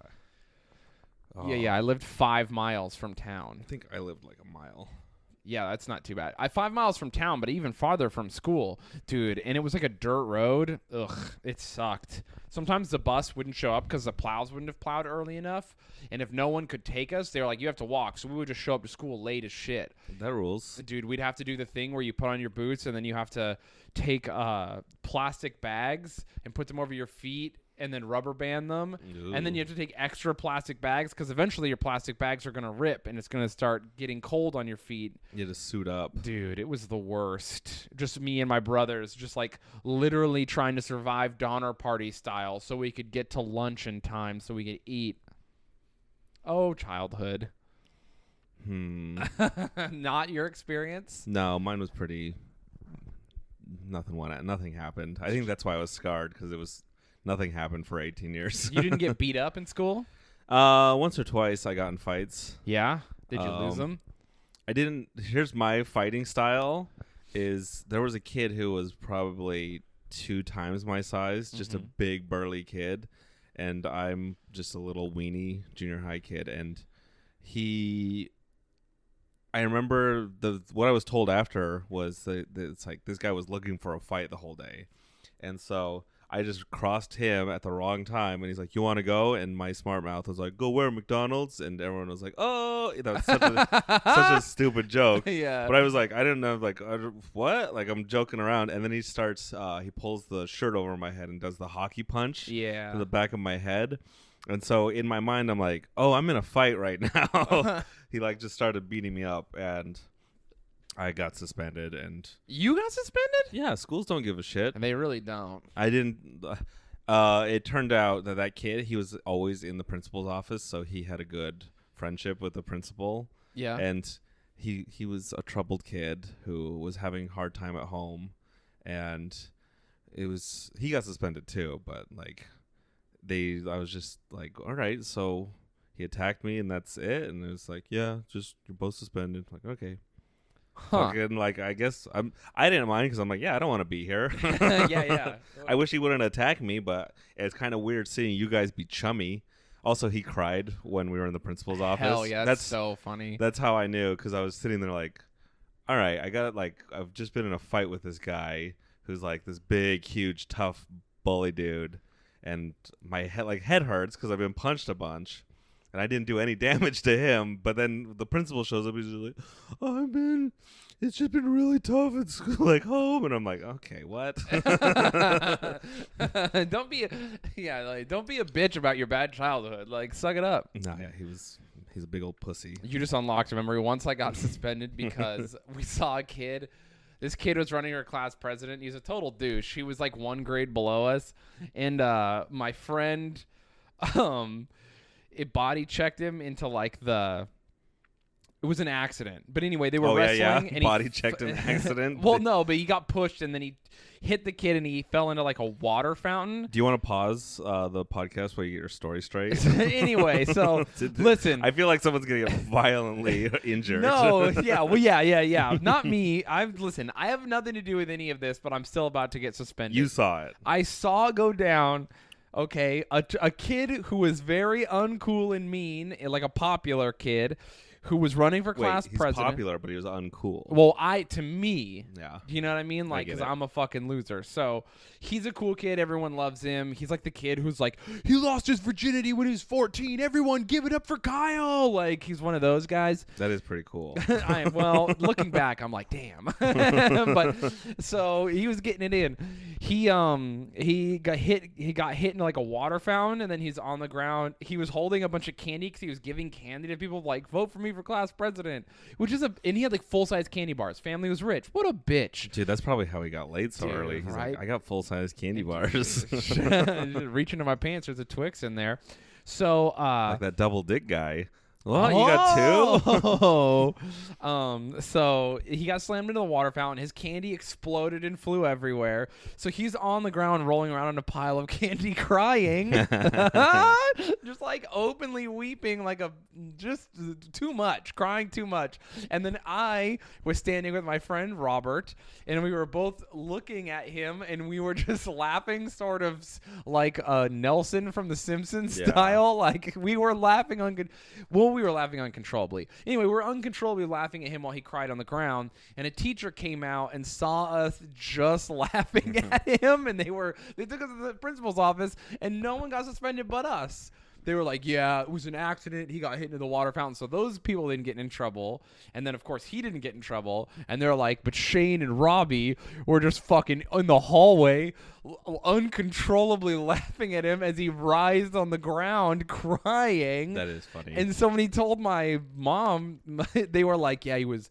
Speaker 2: Yeah. I lived 5 miles from town.
Speaker 3: I think I lived like a mile.
Speaker 2: Yeah, that's not too bad. 5 miles from town, but even farther from school, dude. And it was like a dirt road. Ugh, it sucked. Sometimes the bus wouldn't show up because the plows wouldn't have plowed early enough. And if no one could take us, they were like, you have to walk. So we would just show up to school late as shit.
Speaker 3: That rules.
Speaker 2: Dude, we'd have to do the thing where you put on your boots and then you have to take plastic bags and put them over your feet and then rubber band them.
Speaker 3: Ooh.
Speaker 2: And then you have to take extra plastic bags because eventually your plastic bags are going to rip and it's going to start getting cold on your feet.
Speaker 3: You had to suit up.
Speaker 2: Dude, it was the worst. Just me and my brothers just like literally trying to survive Donner Party style so we could get to lunch in time so we could eat. Oh, childhood. Not your experience?
Speaker 3: No, mine was pretty. Nothing happened. I think that's why I was scarred because nothing happened for 18 years.
Speaker 2: You didn't get beat up in school?
Speaker 3: Once or twice I got in fights.
Speaker 2: Yeah? Did you lose them?
Speaker 3: I didn't. Here's my fighting style. Is there was a kid who was probably 2 times my size, just a big burly kid, and I'm just a little weenie junior high kid, and I remember what I was told after was that it's like this guy was looking for a fight the whole day, and so I just crossed him at the wrong time, and he's like, "You want to go?" And my smart mouth was like, "Go where? McDonald's?" And everyone was like, "Oh," that was such a stupid joke.
Speaker 2: Yeah.
Speaker 3: But I was like, I didn't know, like, what? Like I'm joking around, and then he starts. He pulls the shirt over my head and does the hockey punch.
Speaker 2: Yeah.
Speaker 3: To the back of my head. And so in my mind, I'm like, oh, I'm in a fight right now. He like just started beating me up, and I got suspended. And
Speaker 2: you got suspended?
Speaker 3: Yeah, schools don't give a shit.
Speaker 2: And they really don't.
Speaker 3: I didn't. It turned out that kid, he was always in the principal's office, so he had a good friendship with the principal.
Speaker 2: Yeah.
Speaker 3: And he was a troubled kid who was having a hard time at home, and he got suspended too, but like. I was just like, all right, so he attacked me and that's it, and it was like, yeah, just you're both suspended. Like, okay, fucking, like I guess I didn't mind because I'm like, yeah, I don't want to be here.
Speaker 2: yeah.
Speaker 3: I wish he wouldn't attack me, but it's kind of weird seeing you guys be chummy. Also, he cried when we were in the principal's office.
Speaker 2: Hell yeah, that's so funny.
Speaker 3: That's how I knew, because I was sitting there like, all right, I've just been in a fight with this guy who's like this big, huge, tough bully dude, and my head hurts because I've been punched a bunch, and I didn't do any damage to him. But then the principal shows up. He's just like, it's just been really tough at school, like home, and I'm like, okay, what?
Speaker 2: Don't be a bitch about your bad childhood. Like, suck it up.
Speaker 3: No, yeah, he's a big old pussy.
Speaker 2: You just unlocked a memory. Once I got suspended because we saw a kid. This kid was running her class president. He's a total douche. He was like 1 grade below us. And my friend it body checked him into like it was an accident. But anyway, they were wrestling.
Speaker 3: Yeah.
Speaker 2: And
Speaker 3: body checked an accident?
Speaker 2: Well, no, but he got pushed and then he hit the kid and he fell into like a water fountain.
Speaker 3: Do you want to pause the podcast while you get your story straight?
Speaker 2: Anyway, so listen.
Speaker 3: I feel like someone's going to get violently injured.
Speaker 2: No, yeah, well, yeah. Not me. I have nothing to do with any of this, but I'm still about to get suspended.
Speaker 3: You saw it.
Speaker 2: I saw it go down. Okay, a kid who was very uncool and mean, like a popular kid, who was running for class president.
Speaker 3: He's popular, but he was uncool.
Speaker 2: Well, to me,
Speaker 3: yeah.
Speaker 2: You know what I mean? Like, because I'm a fucking loser. So he's a cool kid. Everyone loves him. He's like the kid who's like, he lost his virginity when he was 14. Everyone give it up for Kyle. Like, he's one of those guys.
Speaker 3: That is pretty cool.
Speaker 2: Well, looking back, I'm like, damn. But so he was getting it in. He got hit. He got hit into like a water fountain, and then he's on the ground. He was holding a bunch of candy because he was giving candy to people, like, vote for me for class president, and he had like full-size candy bars. Family was rich. What a bitch.
Speaker 3: Dude, that's probably how he got laid so early. He's
Speaker 2: right?
Speaker 3: like, I got full-size candy bars.
Speaker 2: Reach into my pants. There's a Twix in there. So
Speaker 3: like that double dick guy. What? You got
Speaker 2: two? So he got slammed into the water fountain. His candy exploded and flew everywhere. So he's on the ground rolling around in a pile of candy crying. Just like openly weeping, like just too much, crying too much. And then I was standing with my friend Robert, and we were both looking at him, and we were just laughing, sort of like Nelson from The Simpsons style. Like we were laughing we were laughing uncontrollably. Anyway, we were uncontrollably laughing at him while he cried on the ground, and a teacher came out and saw us just laughing at him, and they took us to the principal's office, and no one got suspended but us. They were like, yeah, it was an accident. He got hit into the water fountain. So those people didn't get in trouble. And then, of course, he didn't get in trouble. And they're like, but Shayne and Robbie were just fucking in the hallway uncontrollably laughing at him as he writhed on the ground crying.
Speaker 3: That is funny.
Speaker 2: And so when he told my mom, they were like, yeah, he was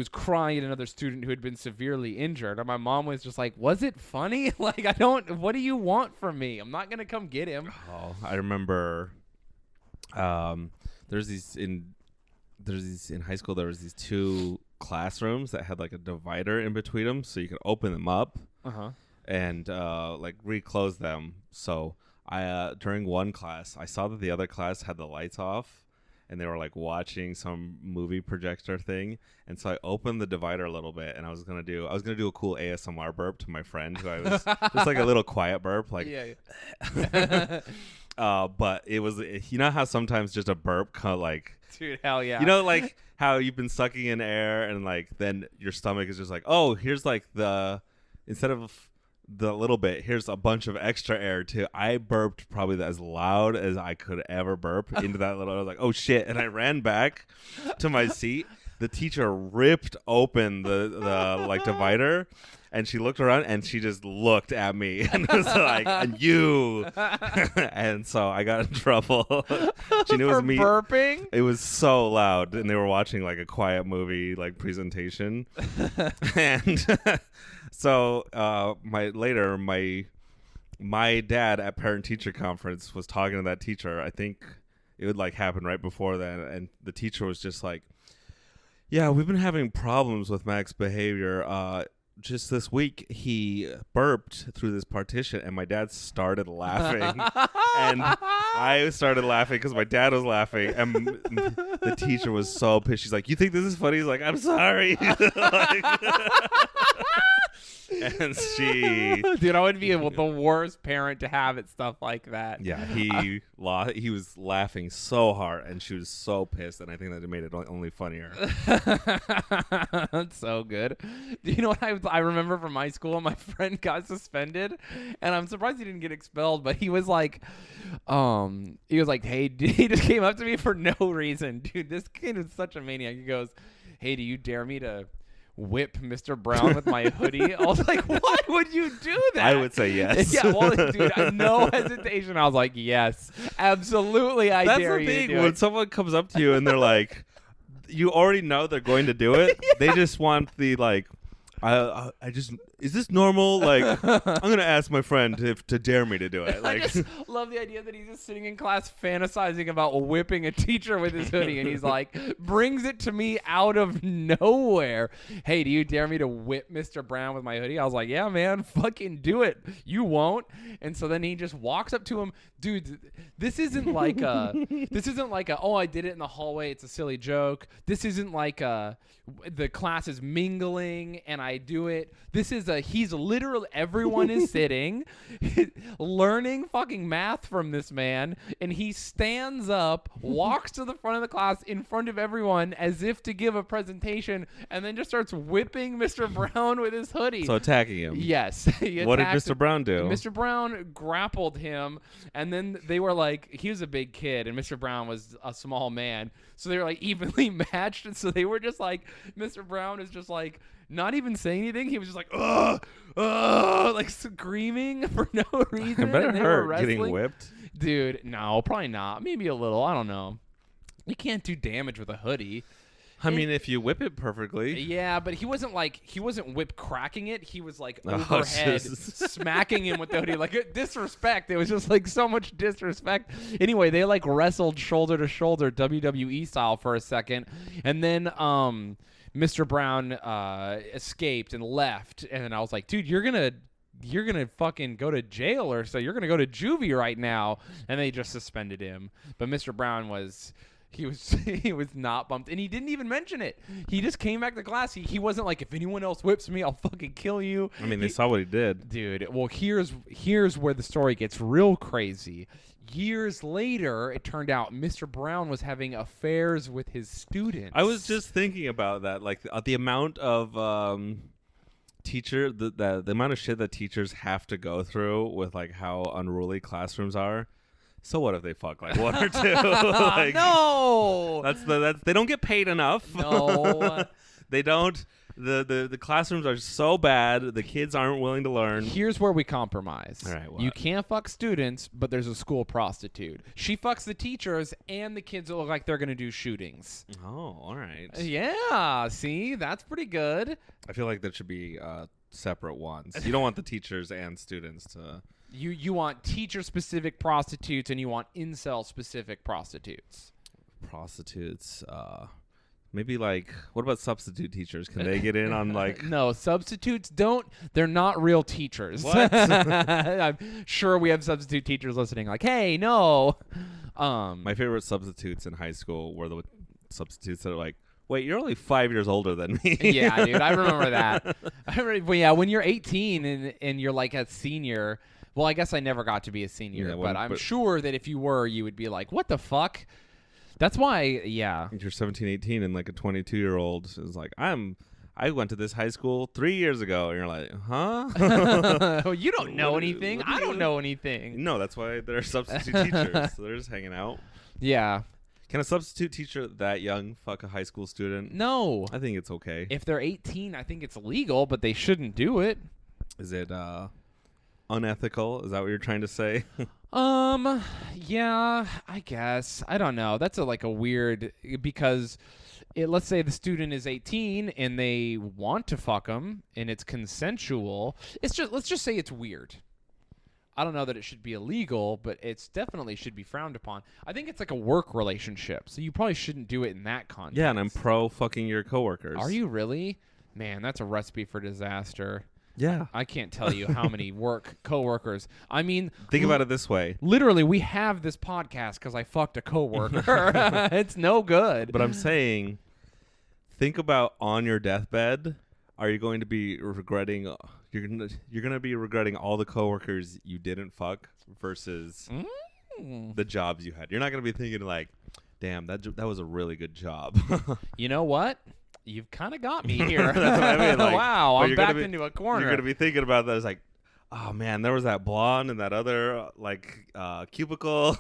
Speaker 2: crying at another student who had been severely injured. And my mom was just like, was it funny? Like, what do you want from me? I'm not going to come get him.
Speaker 3: Oh, I remember there's these in high school, there was these 2 classrooms that had like a divider in between them so you could open them up and like reclose them. So I during one class, I saw that the other class had the lights off. And they were like watching some movie projector thing, and so I opened the divider a little bit, and I was gonna do a cool ASMR burp to my friend, who I was just like a little quiet burp, like. Yeah. But it was, you know how sometimes just a burp kind of like.
Speaker 2: Dude, hell yeah.
Speaker 3: You know, like how you've been sucking in air, and like then your stomach is just like, oh, here's like instead of the little bit, here's a bunch of extra air too. I burped probably as loud as I could ever burp into that little. I was like, oh shit! And I ran back to my seat. The teacher ripped open the like divider, and she looked around and she just looked at me and was like, "And you," and so I got in trouble. She knew it was me
Speaker 2: burping.
Speaker 3: It was so loud, and they were watching like a quiet movie like presentation, and. So my dad at parent-teacher conference was talking to that teacher. I think it would like happen right before that, and the teacher was just like, yeah, we've been having problems with Mac's behavior. Just this week he burped through this partition, and my dad started laughing. And I started laughing because my dad was laughing, and the teacher was so pissed. She's like, you think this is funny? He's like, I'm sorry. And she,
Speaker 2: dude, I would be the worst parent to have at stuff like that.
Speaker 3: yeah, he was laughing so hard, and she was so pissed, and I think that it made it only funnier.
Speaker 2: That's so good. Do you know what I remember from my school? My friend got suspended, and I'm surprised he didn't get expelled. But he was like, hey, he just came up to me for no reason, dude. This kid is such a maniac. He goes, hey, do you dare me to whip Mr. Brown with my hoodie? I was like, why would you do that?
Speaker 3: I would say yes.
Speaker 2: Yeah, well, dude, no hesitation. I was like, yes, absolutely, I dare you to do
Speaker 3: That's the thing. When
Speaker 2: it.
Speaker 3: someone comes up to you and they're like, you already know they're going to do it. Yeah. They just want the like, is this normal? Like, I'm going to ask my friend to dare me to do it. Like,
Speaker 2: I just love the idea that he's just sitting in class fantasizing about whipping a teacher with his hoodie, and he's like, brings it to me out of nowhere. Hey, do you dare me to whip Mr. Brown with my hoodie? I was like, yeah, man, fucking do it. You won't. And so then he just walks up to him. Dude, this isn't like oh, I did it in the hallway, it's a silly joke. This isn't like the class is mingling and I do it. This is he's literally, everyone is sitting learning fucking math from this man, and he stands up, walks to the front of the class in front of everyone as if to give a presentation, and then just starts whipping Mr. Brown with his hoodie.
Speaker 3: So attacking him.
Speaker 2: Yes.
Speaker 3: What did Mr. Brown do?
Speaker 2: Mr. Brown grappled him, and then they were like, he was a big kid, and Mr. Brown was a small man. So they were like evenly matched, and so they were just like, Mr. Brown is just like, not even saying anything. He was just like, like screaming for no reason.
Speaker 3: It better
Speaker 2: and they were
Speaker 3: hurt getting
Speaker 2: wrestling.
Speaker 3: whipped.
Speaker 2: Dude, no, probably not. Maybe a little. I don't know. You can't do damage with a hoodie.
Speaker 3: I mean, if you whip it perfectly.
Speaker 2: Yeah, but he wasn't whip cracking it. He was like
Speaker 3: Oh,
Speaker 2: overhead
Speaker 3: Jesus.
Speaker 2: smacking him with the hoodie. Like disrespect. It was just like so much disrespect. Anyway, they like wrestled shoulder to shoulder WWE style for a second. And then Mr. Brown escaped and left. And then I was like, dude, you're gonna fucking go to jail or so. You're gonna go to juvie right now. And they just suspended him. But Mr. Brown he was not bumped, and he didn't even mention it. He just came back to class. He wasn't like, if anyone else whips me, I'll fucking kill you.
Speaker 3: I mean, they saw what he did.
Speaker 2: Dude, well, here's where the story gets real crazy. Years later, it turned out Mr. Brown was having affairs with his students.
Speaker 3: I was just thinking about that, like the amount of the amount of shit that teachers have to go through with like how unruly classrooms are. So what if they fuck like one or two? Like,
Speaker 2: no,
Speaker 3: that's they don't get paid enough.
Speaker 2: No,
Speaker 3: they don't. The classrooms are so bad. The kids aren't willing to learn.
Speaker 2: Here's where we compromise.
Speaker 3: All right, what?
Speaker 2: You can't fuck students, but there's a school prostitute. She fucks the teachers and the kids that look like they're gonna do shootings.
Speaker 3: Oh, all right.
Speaker 2: Yeah, see, that's pretty good.
Speaker 3: I feel like that should be separate ones. You don't want the teachers and students to.
Speaker 2: You want teacher-specific prostitutes, and you want incel-specific prostitutes.
Speaker 3: Prostitutes. Maybe like, what about substitute teachers? Can they get in on like?
Speaker 2: No, substitutes don't. They're not real teachers.
Speaker 3: What?
Speaker 2: I'm sure we have substitute teachers listening. Like, hey, no.
Speaker 3: My favorite substitutes in high school were the substitutes that are like, wait, you're only 5 years older than me.
Speaker 2: Yeah, dude, I remember that. When you're 18 and you're like a senior. Well, I guess I never got to be a senior, but I'm sure that if you were, you would be like, what the fuck? That's why, yeah.
Speaker 3: You're 17, 18, and like a 22-year-old is like, I went to this high school 3 years ago. And you're like, huh?
Speaker 2: You don't know anything. I don't know anything.
Speaker 3: No, that's why they're substitute teachers. So they're just hanging out.
Speaker 2: Yeah.
Speaker 3: Can a substitute teacher that young fuck a high school student?
Speaker 2: No.
Speaker 3: I think it's okay.
Speaker 2: If they're 18, I think it's legal, but they shouldn't do it.
Speaker 3: Is it unethical? Is that what you're trying to say?
Speaker 2: Yeah, I guess. I don't know. That's a weird, because let's say the student is 18 and they want to fuck them and it's consensual. Let's just say it's weird. I don't know that it should be illegal, but it's definitely should be frowned upon. I think it's like a work relationship, so you probably shouldn't do it in that context.
Speaker 3: Yeah, and I'm pro fucking your coworkers.
Speaker 2: Are you really? Man, that's a recipe for disaster.
Speaker 3: Yeah.
Speaker 2: I can't tell you how many coworkers. I mean,
Speaker 3: think about it this way.
Speaker 2: Literally, we have this podcast because I fucked a coworker. It's no good.
Speaker 3: But I'm saying, think about on your deathbed, are you going to be regretting? You're gonna be regretting all the coworkers you didn't fuck versus the jobs you had. You're not gonna be thinking like, damn, that was a really good job.
Speaker 2: You know what? You've kind of got me here.
Speaker 3: That's what I mean. Like,
Speaker 2: wow, I'm backed into a corner.
Speaker 3: You're gonna be thinking about that. It's like, oh man, there was that blonde and that other cubicle.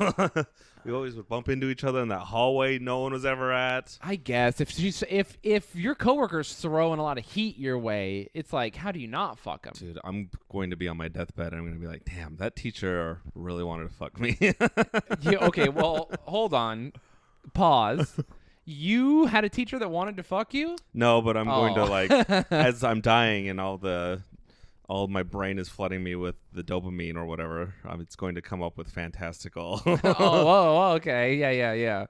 Speaker 3: We always would bump into each other in that hallway no one was ever at.
Speaker 2: I guess if your coworker's throwing a lot of heat your way, it's like, how do you not fuck them?
Speaker 3: Dude, I'm going to be on my deathbed and I'm going to be like, damn, that teacher really wanted to fuck me.
Speaker 2: Okay, well, hold on. Pause. You had a teacher that wanted to fuck you?
Speaker 3: No, but I'm going to like, as I'm dying and all my brain is flooding me with the dopamine or whatever, it's going to come up with fantastical.
Speaker 2: Okay. Yeah.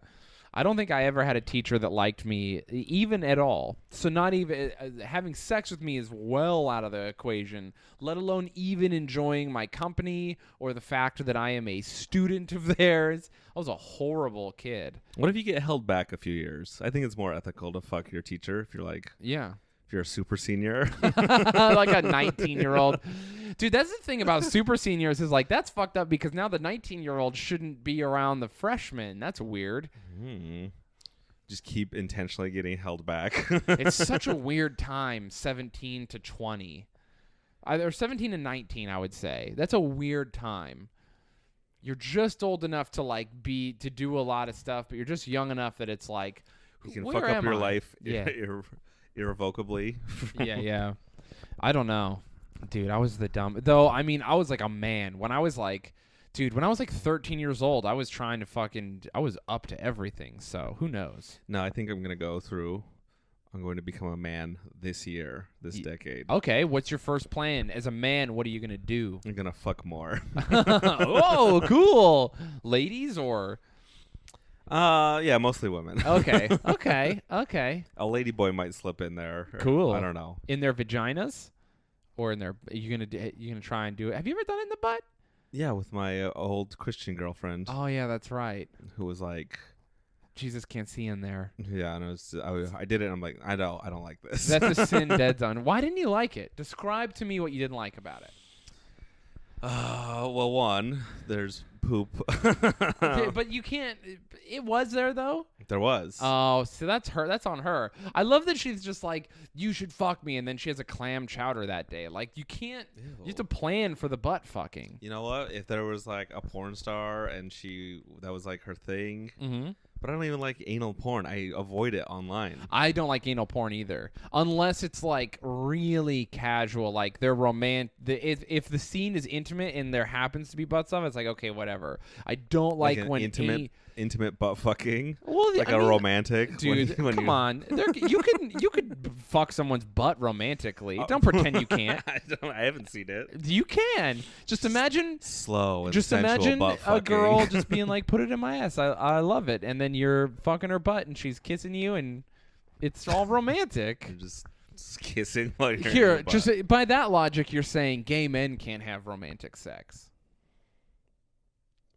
Speaker 2: I don't think I ever had a teacher that liked me even at all. So not even having sex with me is well out of the equation, let alone even enjoying my company or the fact that I am a student of theirs. I was a horrible kid.
Speaker 3: What if you get held back a few years? I think it's more ethical to fuck your teacher if you're like...
Speaker 2: Yeah.
Speaker 3: You're a super senior.
Speaker 2: Like a 19-year-old. Dude, that's the thing about super seniors is like that's fucked up because now the 19-year-old shouldn't be around the freshmen. That's weird.
Speaker 3: Just keep intentionally getting held back.
Speaker 2: It's such a weird time, 17 to 20. Or 17 to 19, I would say. That's a weird time. You're just old enough to to do a lot of stuff, but you're just young enough that it's like,
Speaker 3: you can
Speaker 2: where
Speaker 3: fuck up
Speaker 2: am
Speaker 3: your
Speaker 2: I?
Speaker 3: life
Speaker 2: Yeah.
Speaker 3: Irrevocably.
Speaker 2: Yeah. I don't know. Dude, I was the dumb. Though, I mean, I was like a man. When I was like 13 years old, I was trying to I was up to everything. So, who knows?
Speaker 3: No, I think I'm going to become a man this year, this decade.
Speaker 2: Okay, what's your first plan? As a man, what are you going to do?
Speaker 3: I'm going to fuck more.
Speaker 2: Oh, cool. Ladies or...
Speaker 3: Yeah, mostly women.
Speaker 2: Okay.
Speaker 3: A lady boy might slip in there.
Speaker 2: Cool.
Speaker 3: I don't know.
Speaker 2: In their vaginas, or in their? You gonna try and do it? Have you ever done it in the butt?
Speaker 3: Yeah, with my old Christian girlfriend.
Speaker 2: Oh yeah, that's right.
Speaker 3: Who was like,
Speaker 2: Jesus can't see in there.
Speaker 3: Yeah, and I did it. And I'm like, I don't like this.
Speaker 2: That's a sin dead zone. Why didn't you like it? Describe to me what you didn't like about it.
Speaker 3: Well, one, there's poop.
Speaker 2: Okay, but you can't. It was there though.
Speaker 3: There was.
Speaker 2: Oh, so that's her. That's on her. I love that she's just like, you should fuck me, and then she has a clam chowder that day. Like you can't.
Speaker 3: Ew.
Speaker 2: You have to plan for the butt fucking.
Speaker 3: You know what? If there was like a porn star and that was like her thing.
Speaker 2: Mm-hmm.
Speaker 3: But I don't even like anal porn. I avoid it online.
Speaker 2: I don't like anal porn either, unless it's like really casual, like they're if the scene is intimate and there happens to be butt stuff, it's like okay, whatever. I don't like when
Speaker 3: intimate butt fucking.
Speaker 2: Well,
Speaker 3: like romantic,
Speaker 2: dude. Come on, you could fuck someone's butt romantically. Don't pretend you can't.
Speaker 3: I haven't seen it.
Speaker 2: You can. Just imagine
Speaker 3: slow and
Speaker 2: just
Speaker 3: sensual
Speaker 2: imagine
Speaker 3: butt
Speaker 2: a girl
Speaker 3: fucking.
Speaker 2: just being like, put it in my ass. I love it, and then you're fucking her butt and she's kissing you and it's all romantic.
Speaker 3: You're just kissing while you're
Speaker 2: Here,
Speaker 3: in her butt.
Speaker 2: just by that logic, you're saying gay men can't have romantic sex.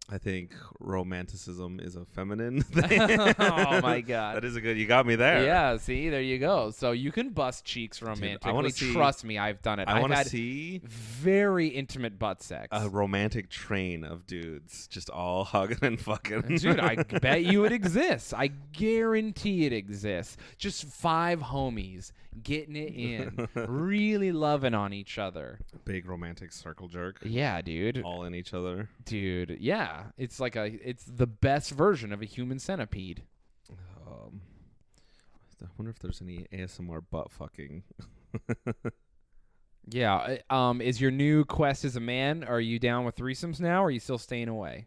Speaker 3: I think romanticism is a feminine thing.
Speaker 2: Oh my god.
Speaker 3: That is a good. You got me there.
Speaker 2: Yeah, see, there you go. So you can bust cheeks romantically. Trust me, I've done it.
Speaker 3: I want to
Speaker 2: had
Speaker 3: see
Speaker 2: very intimate butt sex.
Speaker 3: a romantic train of dudes just all hugging and fucking.
Speaker 2: Dude, I bet you it exists. I guarantee it exists. Just 5 homies getting it in, really loving on each other.
Speaker 3: Big romantic circle jerk.
Speaker 2: Yeah, dude.
Speaker 3: All in each other.
Speaker 2: Dude, yeah. It's like it's the best version of a human centipede.
Speaker 3: I wonder if there's any ASMR butt fucking.
Speaker 2: Yeah. Is your new quest as a man? Are you down with threesomes now, or are you still staying away?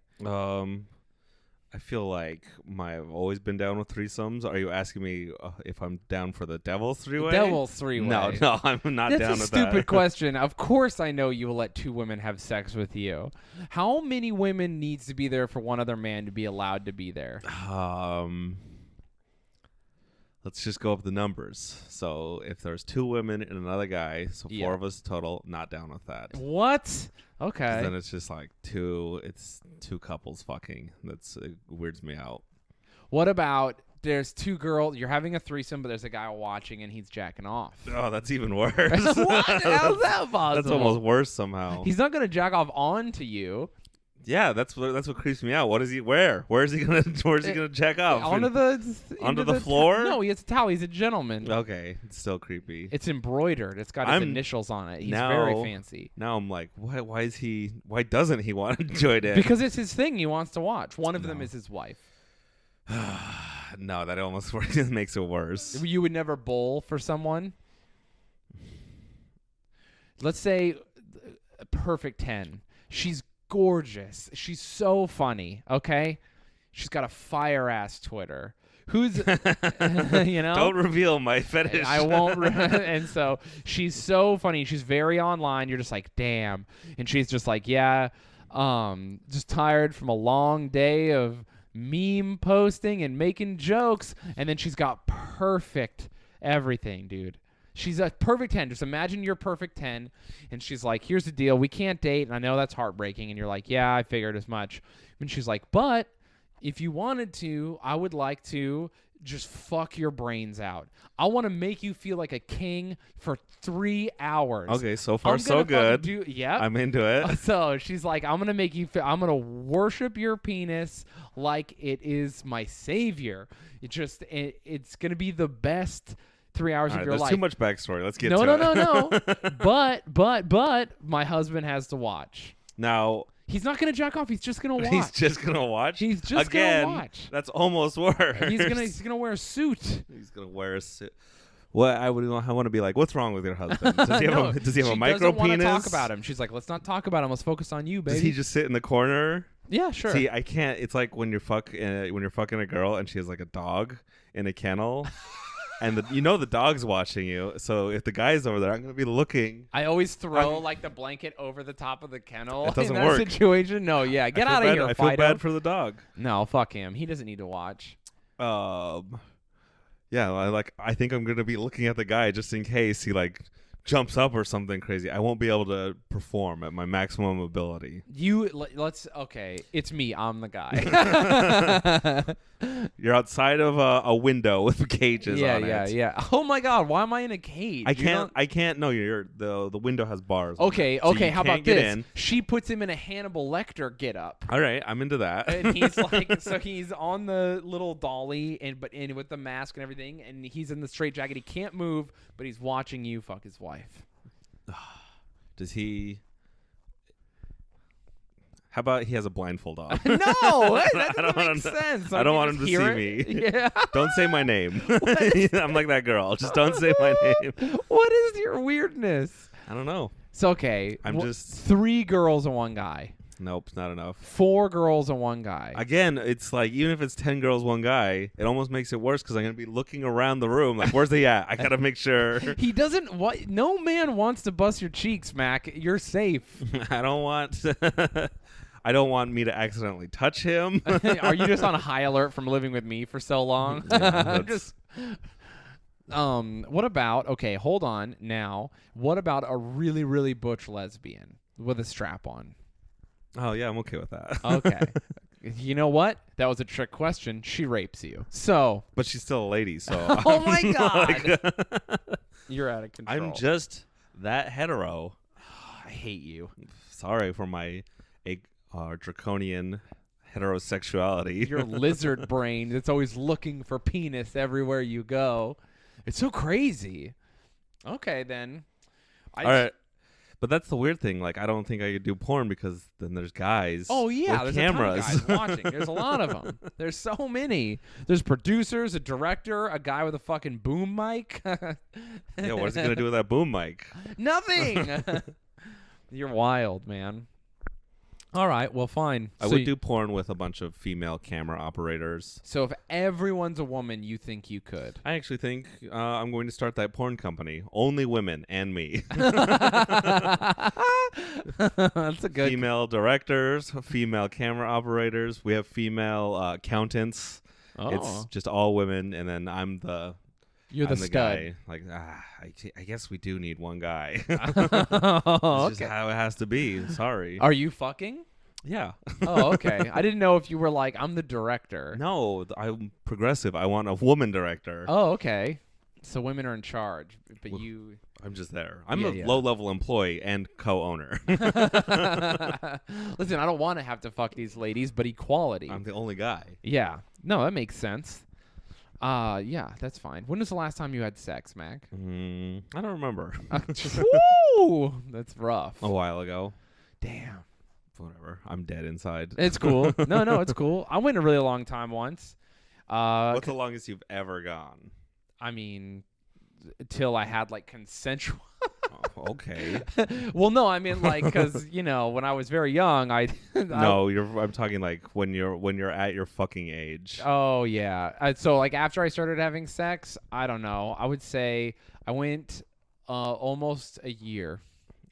Speaker 3: I feel like I've always been down with threesomes. Are you asking me if I'm down for the devil's three-way?
Speaker 2: Devil's three-way.
Speaker 3: No, I'm not
Speaker 2: That's
Speaker 3: down
Speaker 2: a
Speaker 3: with
Speaker 2: stupid
Speaker 3: that.
Speaker 2: question. Of course I know you will let 2 women have sex with you. How many women needs to be there for one other man to be allowed to be there?
Speaker 3: Let's just go up the numbers. So if there's 2 women and another guy, so 4 of us total, not down with that.
Speaker 2: What? Okay.
Speaker 3: Then it's just like 2 couples fucking. It weirds me out.
Speaker 2: What about there's two girls. You're having a threesome, but there's a guy watching and he's jacking off.
Speaker 3: Oh, that's even worse.
Speaker 2: What? How's that possible?
Speaker 3: That's almost worse somehow.
Speaker 2: He's not gonna jack off onto you.
Speaker 3: Yeah, that's what creeps me out. What is he? Where is he gonna jack off?
Speaker 2: Onto the
Speaker 3: floor?
Speaker 2: No, he has a towel. He's a gentleman.
Speaker 3: Okay, it's still creepy.
Speaker 2: It's embroidered. It's got his initials on it. He's very fancy.
Speaker 3: Now I'm like, why doesn't he want to enjoy it?
Speaker 2: Because it's his thing he wants to watch. One of them is his wife.
Speaker 3: No, that almost makes it worse.
Speaker 2: You would never bowl for someone? Let's say a perfect 10. She's gorgeous. She's so funny, okay? She's got a fire-ass Twitter. Who's, you know?
Speaker 3: Don't reveal my fetish.
Speaker 2: I won't. And so she's so funny. She's very online. You're just like, damn. And she's just like, yeah, just tired from a long day of meme posting and making jokes. And then she's got perfect everything, dude. She's a perfect 10. Just imagine you're perfect 10. And she's like, here's the deal. We can't date. And I know that's heartbreaking. And you're like, yeah, I figured as much. And she's like, but if you wanted to, I would like to just fuck your brains out. I want to make you feel like a king for 3 hours.
Speaker 3: Okay, so far so good.
Speaker 2: Yeah,
Speaker 3: I'm into it.
Speaker 2: So she's like, I'm gonna make you feel. I'm gonna worship your penis like it is my savior. It's gonna be the best 3 hours of your life.
Speaker 3: There's too much backstory. Let's get to
Speaker 2: it.
Speaker 3: No.
Speaker 2: But my husband has to watch.
Speaker 3: Now.
Speaker 2: He's not going to jack off. He's just going to watch.
Speaker 3: He's just going to watch?
Speaker 2: He's just going to watch.
Speaker 3: That's almost worse.
Speaker 2: He's gonna wear a suit.
Speaker 3: He's going to wear a suit. What I want to be like, what's wrong with your husband? Does he have a micro penis? She doesn't want to
Speaker 2: talk about him. She's like, let's not talk about him. Let's focus on you, baby.
Speaker 3: Does he just sit in the corner?
Speaker 2: Yeah, sure.
Speaker 3: See, I can't. It's like when you're fucking a girl and she has like a dog in a kennel. And the dog's watching you, so if the guy's over there, I'm gonna be looking.
Speaker 2: I always throw like the blanket over the top of the kennel.
Speaker 3: It doesn't
Speaker 2: in that
Speaker 3: work.
Speaker 2: Situation. No, yeah, get out of here.
Speaker 3: I feel bad for the dog.
Speaker 2: No, fuck him. He doesn't need to watch.
Speaker 3: Yeah, I think I'm gonna be looking at the guy just in case he like jumps up or something crazy. I won't be able to perform at my maximum ability.
Speaker 2: Okay, it's me. I'm the guy.
Speaker 3: You're outside of a window with cages on it.
Speaker 2: Yeah. Oh my God, why am I in a cage?
Speaker 3: I can't. No, the window has bars.
Speaker 2: Okay.
Speaker 3: So
Speaker 2: how about this?
Speaker 3: In.
Speaker 2: She puts him in a Hannibal Lecter get up.
Speaker 3: All right, I'm into that.
Speaker 2: And he's like, so he's on the little dolly but with the mask and everything, and he's in the straitjacket. He can't move, but he's watching you fuck his wife.
Speaker 3: Does he? How about he has a blindfold on?
Speaker 2: No, that doesn't make sense.
Speaker 3: I don't want him to see me.
Speaker 2: Yeah.
Speaker 3: Don't say my name. I'm like that girl. Just don't say my name.
Speaker 2: What is your weirdness?
Speaker 3: I don't know.
Speaker 2: It's okay.
Speaker 3: I'm just
Speaker 2: 3 girls and 1 guy.
Speaker 3: Nope, it's not enough.
Speaker 2: 4 girls and 1 guy.
Speaker 3: Again, it's like even if it's 10 girls, 1 guy, it almost makes it worse because I'm gonna be looking around the room like, where's he at? I gotta make sure.
Speaker 2: He doesn't. No man wants to bust your cheeks, Mac. You're safe.
Speaker 3: I don't want. I don't want me to accidentally touch him.
Speaker 2: Are you just on a high alert from living with me for so long?
Speaker 3: Yeah,
Speaker 2: what about? Okay, hold on. Now, what about a really, really butch lesbian with a strap on?
Speaker 3: Oh yeah, I'm okay with that.
Speaker 2: Okay. You know what? That was a trick question. She rapes you. So.
Speaker 3: But she's still a lady, so.
Speaker 2: Oh my God. You're out of control.
Speaker 3: I'm just that hetero.
Speaker 2: I hate you.
Speaker 3: Sorry for my draconian heterosexuality.
Speaker 2: Your lizard brain that's always looking for penis everywhere you go. It's so crazy. Okay, then.
Speaker 3: All right. But that's the weird thing. Like, I don't think I could do porn because then there's guys.
Speaker 2: Oh yeah,
Speaker 3: with
Speaker 2: there's
Speaker 3: cameras.
Speaker 2: A ton of guys watching. There's a lot of them. There's so many. There's producers, a director, a guy with a fucking boom mic.
Speaker 3: Yeah, what is he gonna do with that boom mic?
Speaker 2: Nothing. You're wild, man. All right, well, fine.
Speaker 3: I would do porn with a bunch of female camera operators.
Speaker 2: So if everyone's a woman, you think you could?
Speaker 3: I actually think I'm going to start that porn company. Only women and me.
Speaker 2: That's a good...
Speaker 3: Female directors, female camera operators. We have female accountants.
Speaker 2: Oh.
Speaker 3: It's just all women, and then I'm the...
Speaker 2: You're the stud.
Speaker 3: Guy. Like, I guess we do need one guy.
Speaker 2: Oh,
Speaker 3: It's just how it has to be. Sorry.
Speaker 2: Are you fucking?
Speaker 3: Yeah.
Speaker 2: Oh, okay. I didn't know if you were like, I'm the director.
Speaker 3: No, I'm progressive. I want a woman director.
Speaker 2: Oh, okay. So women are in charge, but
Speaker 3: Well,
Speaker 2: you.
Speaker 3: I'm just there. I'm
Speaker 2: Yeah,
Speaker 3: a
Speaker 2: yeah.
Speaker 3: low-level employee and co-owner.
Speaker 2: Listen, I don't want to have to fuck these ladies, but equality.
Speaker 3: I'm the only guy.
Speaker 2: Yeah. No, that makes sense. Yeah, that's fine. When was the last time you had sex, Mac?
Speaker 3: I don't remember.
Speaker 2: Woo! That's rough.
Speaker 3: A while ago.
Speaker 2: Damn.
Speaker 3: Whatever. I'm dead inside.
Speaker 2: It's cool. No, it's cool. I went a really long time once.
Speaker 3: What's the longest you've ever gone?
Speaker 2: I mean, till I had like consensual.
Speaker 3: Oh, okay.
Speaker 2: Well, no, I mean like because when I was very young,
Speaker 3: No, I'm talking like when you're at your fucking age.
Speaker 2: Oh yeah. So like after I started having sex, I don't know. I would say I went almost a year.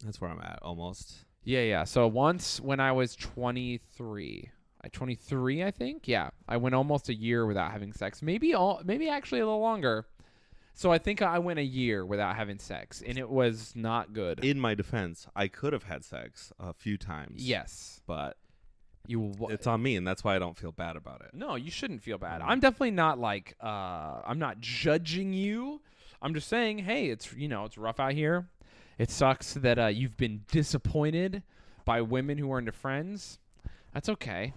Speaker 3: That's where I'm at almost.
Speaker 2: Yeah. So once when I was 23. 23, I think. Yeah, I went almost a year without having sex. Maybe actually a little longer. So I think I went a year without having sex, and it was not good.
Speaker 3: In my defense, I could have had sex a few times.
Speaker 2: Yes,
Speaker 3: but
Speaker 2: it's
Speaker 3: on me, and that's why I don't feel bad about it.
Speaker 2: No, you shouldn't feel bad. I'm definitely not like I'm not judging you. I'm just saying, hey, it's rough out here. It sucks that you've been disappointed by women who are into Friends. That's okay.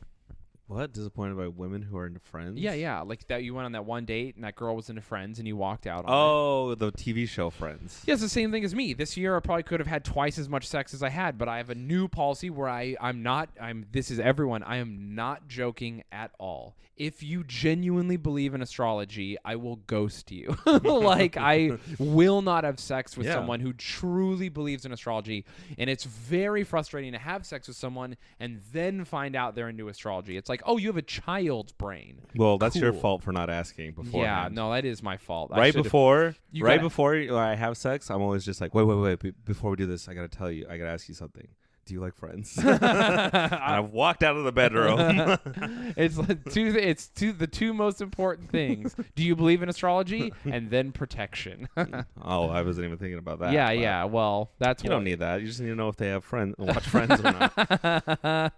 Speaker 3: What? Disappointed by women who are into Friends?
Speaker 2: Yeah. Like that you went on that one date and that girl was into Friends and you walked out on it.
Speaker 3: Oh, the TV show Friends.
Speaker 2: Yeah, it's the same thing as me. This year I probably could have had twice as much sex as I had, but I have a new policy where this is everyone. I am not joking at all. If you genuinely believe in astrology, I will ghost you. Like I will not have sex with someone who truly believes in astrology, and it's very frustrating to have sex with someone and then find out they're into astrology. It's like, oh, you have a child's brain.
Speaker 3: Well, that's your
Speaker 2: Cool.
Speaker 3: fault for not asking before.
Speaker 2: Yeah, no, that is my fault.
Speaker 3: Right before
Speaker 2: gotta-
Speaker 3: I have sex, I'm always just like, wait. Before we do this, I gotta tell you, I gotta ask you something. Do you like Friends? And I've walked out of the bedroom.
Speaker 2: It's like the two most important things. Do you believe in astrology? And then protection.
Speaker 3: Oh, I wasn't even thinking about that.
Speaker 2: Yeah. Well, that's
Speaker 3: You don't need that. You just need to know if they have friends, watch Friends or not.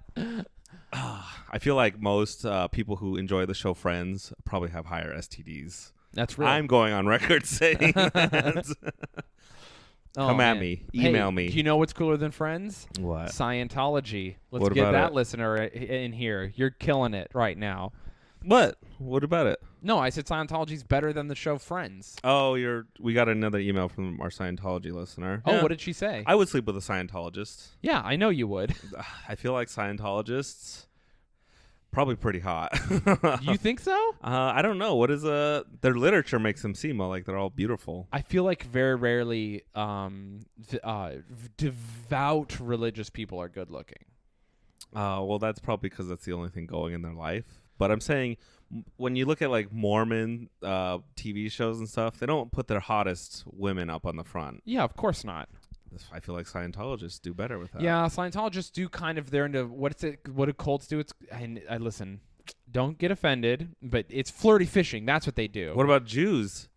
Speaker 3: I feel like most people who enjoy the show Friends probably have higher STDs.
Speaker 2: That's real.
Speaker 3: I'm going on record saying that. Come at
Speaker 2: man.
Speaker 3: me.
Speaker 2: Hey,
Speaker 3: Email me.
Speaker 2: Do you know what's cooler than Friends?
Speaker 3: What?
Speaker 2: Scientology. Let's
Speaker 3: What
Speaker 2: get
Speaker 3: about
Speaker 2: that
Speaker 3: it?
Speaker 2: listener in here. You're killing it right now.
Speaker 3: What? What about it?
Speaker 2: No, I said Scientology's better than the show Friends.
Speaker 3: Oh, we got another email from our Scientology listener.
Speaker 2: Oh,
Speaker 3: Yeah.
Speaker 2: what did she say?
Speaker 3: I would sleep with a Scientologist.
Speaker 2: Yeah, I know you would.
Speaker 3: I feel like Scientologists probably pretty hot.
Speaker 2: You think so?
Speaker 3: I don't know. What is their literature makes them seem like they're all beautiful.
Speaker 2: I feel like very rarely devout religious people are good looking.
Speaker 3: Well, that's probably because that's the only thing going in their life. But I'm saying when you look at like Mormon TV shows and stuff, they don't put their hottest women up on the front.
Speaker 2: Yeah, of course not.
Speaker 3: I feel like Scientologists do better with that.
Speaker 2: Yeah, Scientologists do kind of, they're into, what do cults do? I listen, don't get offended, but it's flirty fishing. That's what they do.
Speaker 3: What about Jews?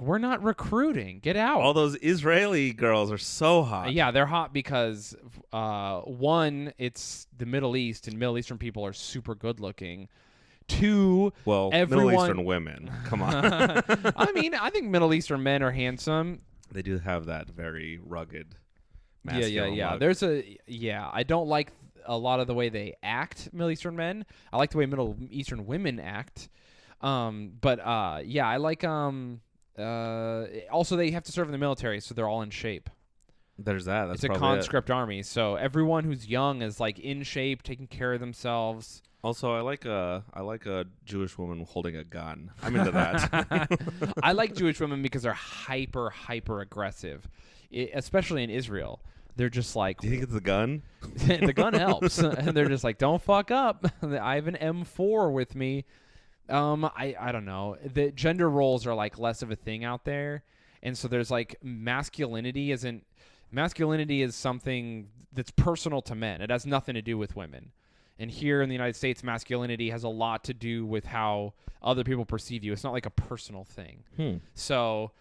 Speaker 2: We're not recruiting. Get out.
Speaker 3: All those Israeli girls are so hot.
Speaker 2: Yeah, they're hot because, one, it's the Middle East, and Middle Eastern people are super good looking. Two,
Speaker 3: Well,
Speaker 2: everyone,
Speaker 3: Middle Eastern women. Come on.
Speaker 2: I mean, I think Middle Eastern men are handsome.
Speaker 3: They do have that very rugged masculine
Speaker 2: Yeah.
Speaker 3: look.
Speaker 2: I don't like a lot of the way they act, Middle Eastern men. I like the way Middle Eastern women act. I like also they have to serve in the military, so they're all in shape.
Speaker 3: There's that. That's
Speaker 2: It's a
Speaker 3: probably
Speaker 2: conscript army, so everyone who's young is like in shape, taking care of themselves.
Speaker 3: Also, I like a Jewish woman holding a gun. I'm into that.
Speaker 2: I like Jewish women because they're hyper aggressive, especially in Israel. They're just like,
Speaker 3: Do you think it's the gun?
Speaker 2: the gun helps, and they're just like, don't fuck up. I have an M4 with me. I don't know. The gender roles are like less of a thing out there, and so there's like masculinity is something that's personal to men. It has nothing to do with women. And here in the United States, masculinity has a lot to do with how other people perceive you. It's not like a personal thing. So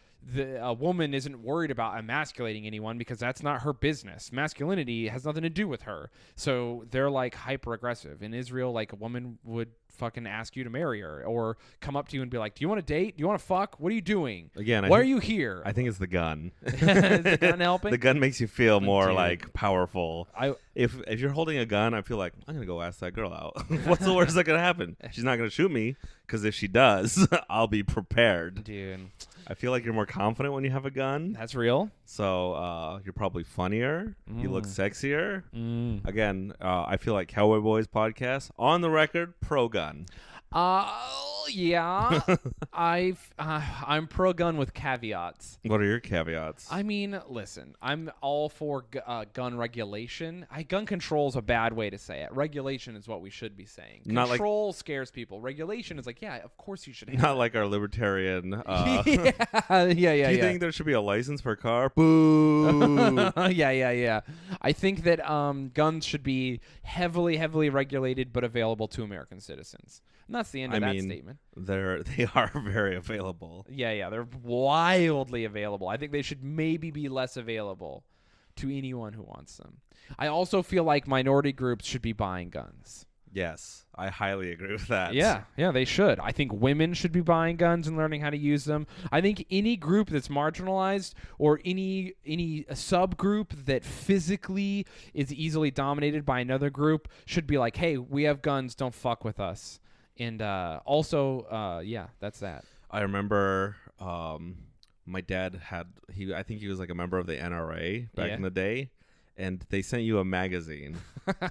Speaker 2: a woman isn't worried about emasculating anyone because that's not her business. Masculinity has nothing to do with her. So they're like hyper aggressive. In Israel, like a woman would fucking ask you to marry her or come up to you and be like, do you want to date? Do you want to fuck? What are you doing?
Speaker 3: Again,
Speaker 2: why are you here?
Speaker 3: I think it's the gun.
Speaker 2: Is the gun helping?
Speaker 3: The gun makes you feel more
Speaker 2: Dude.
Speaker 3: like powerful. If you're holding a gun, I feel like I'm gonna go ask that girl out. What's the worst that could happen? She's not gonna shoot me, because if she does, I'll be prepared.
Speaker 2: Dude,
Speaker 3: I feel like you're more confident when you have a gun.
Speaker 2: that's real.
Speaker 3: So you're probably funnier. You look sexier.
Speaker 2: Mm.
Speaker 3: Again, I feel like Cowboy Boys Podcast, on the record, pro-gun.
Speaker 2: Yeah. I'm pro gun with caveats.
Speaker 3: What are your caveats?
Speaker 2: I mean, listen, I'm all for gun regulation. Gun control is a bad way to say it. Regulation is what we should be saying. Control scares people. Regulation is like, yeah, of course you should have
Speaker 3: Not
Speaker 2: it.
Speaker 3: like our libertarian.
Speaker 2: yeah.
Speaker 3: Do you think there should be a license for a car? Boo.
Speaker 2: Yeah. I think that guns should be heavily regulated but available to American citizens. And that's the end of that statement.
Speaker 3: They are very available.
Speaker 2: Yeah, they're wildly available. I think they should maybe be less available to anyone who wants them. I also feel like minority groups should be buying guns.
Speaker 3: Yes, I highly agree with that.
Speaker 2: Yeah, they should. I think women should be buying guns and learning how to use them. I think any group that's marginalized or any subgroup that physically is easily dominated by another group should be like, hey, we have guns, don't fuck with us. And that's that.
Speaker 3: I remember my dad I think he was like a member of the NRA back in the day, and they sent you a magazine,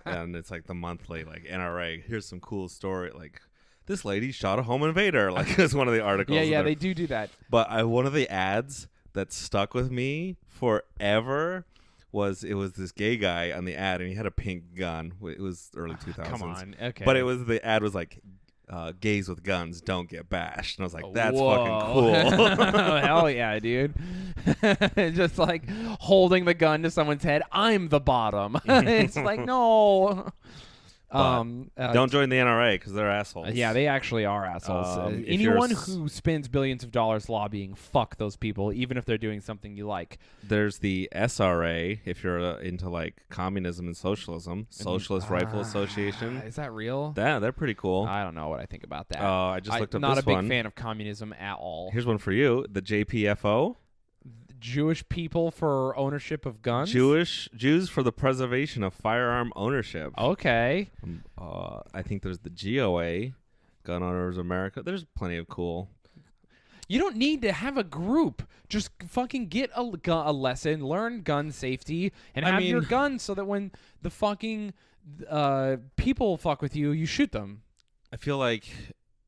Speaker 3: and it's like the monthly like NRA. Here's some cool story, like this lady shot a home invader. Like it's one of the articles.
Speaker 2: Yeah, they do that.
Speaker 3: But one of the ads that stuck with me forever was this gay guy on the ad, and he had a pink gun. It was early 2000s.
Speaker 2: Come on, okay.
Speaker 3: But the ad was like, gays with guns don't get bashed. And I was like, that's
Speaker 2: Whoa.
Speaker 3: fucking cool.
Speaker 2: Hell yeah, dude. Just like holding the gun to someone's head. I'm the bottom. It's like, no.
Speaker 3: Don't join the NRA because they're assholes.
Speaker 2: Yeah, they actually are assholes. Anyone who spends billions of dollars lobbying, fuck those people, even if they're doing something you like.
Speaker 3: There's the SRA if you're into like communism and socialism, Socialist Rifle Association.
Speaker 2: Is that real?
Speaker 3: Yeah, they're pretty cool.
Speaker 2: I don't know what I think about that.
Speaker 3: I just looked up
Speaker 2: not
Speaker 3: this
Speaker 2: a big
Speaker 3: one.
Speaker 2: fan of communism at all.
Speaker 3: Here's one for you. The JPFO.
Speaker 2: Jewish people for ownership of guns?
Speaker 3: Jews for the preservation of firearm ownership.
Speaker 2: Okay.
Speaker 3: I think there's the GOA, Gun Owners America. There's plenty of cool.
Speaker 2: You don't need to have a group. Just fucking get a lesson, learn gun safety, and have your gun so that when the fucking people fuck with you, you shoot them.
Speaker 3: I feel like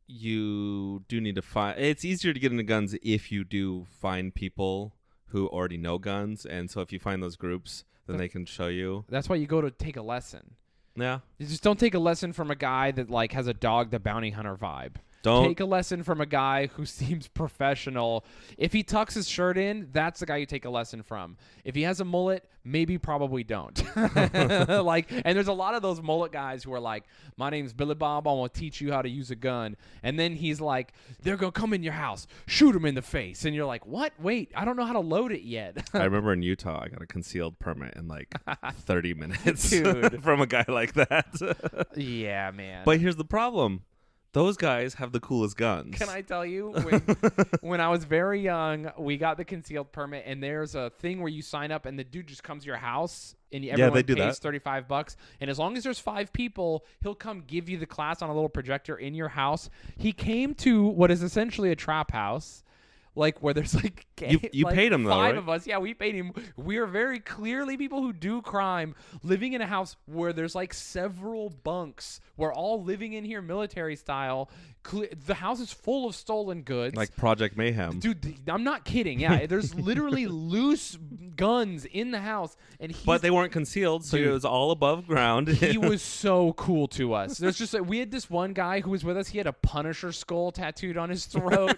Speaker 3: you do need to find... It's easier to get into guns if you do find people who already know guns, and so if you find those groups, then they can show you.
Speaker 2: That's why you go to take a lesson.
Speaker 3: Yeah.
Speaker 2: You just don't take a lesson from a guy that like has a Dog the Bounty Hunter vibe. Take a lesson from a guy who seems professional. If he tucks his shirt in, that's the guy you take a lesson from. If he has a mullet, probably don't. And there's a lot of those mullet guys who are like, my name's Billy Bob, I'm going to teach you how to use a gun. And then he's like, they're going to come in your house, shoot him in the face. And you're like, what? Wait, I don't know how to load it yet.
Speaker 3: I remember in Utah, I got a concealed permit in like 30 minutes
Speaker 2: Dude.
Speaker 3: from a guy like that.
Speaker 2: Yeah, man.
Speaker 3: But here's the problem. Those guys have the coolest guns.
Speaker 2: Can I tell you, when I was very young, we got the concealed permit, and there's a thing where you sign up, and the dude just comes to your house, and everyone pays $35. And as long as there's 5 people, he'll come give you the class on a little projector in your house. He came to what is essentially a trap house. Like where there's like
Speaker 3: you
Speaker 2: like
Speaker 3: paid him though,
Speaker 2: 5
Speaker 3: right?
Speaker 2: of us. Yeah, we paid him. We are very clearly people who do crime, living in a house where there's like several bunks. We're all living in here military style. The house is full of stolen goods.
Speaker 3: Like Project Mayhem.
Speaker 2: Dude, I'm not kidding. Yeah, there's literally loose guns in the house,
Speaker 3: but they weren't concealed, so it was all above ground.
Speaker 2: He was so cool to us. There's just we had this one guy who was with us. He had a Punisher skull tattooed on his throat.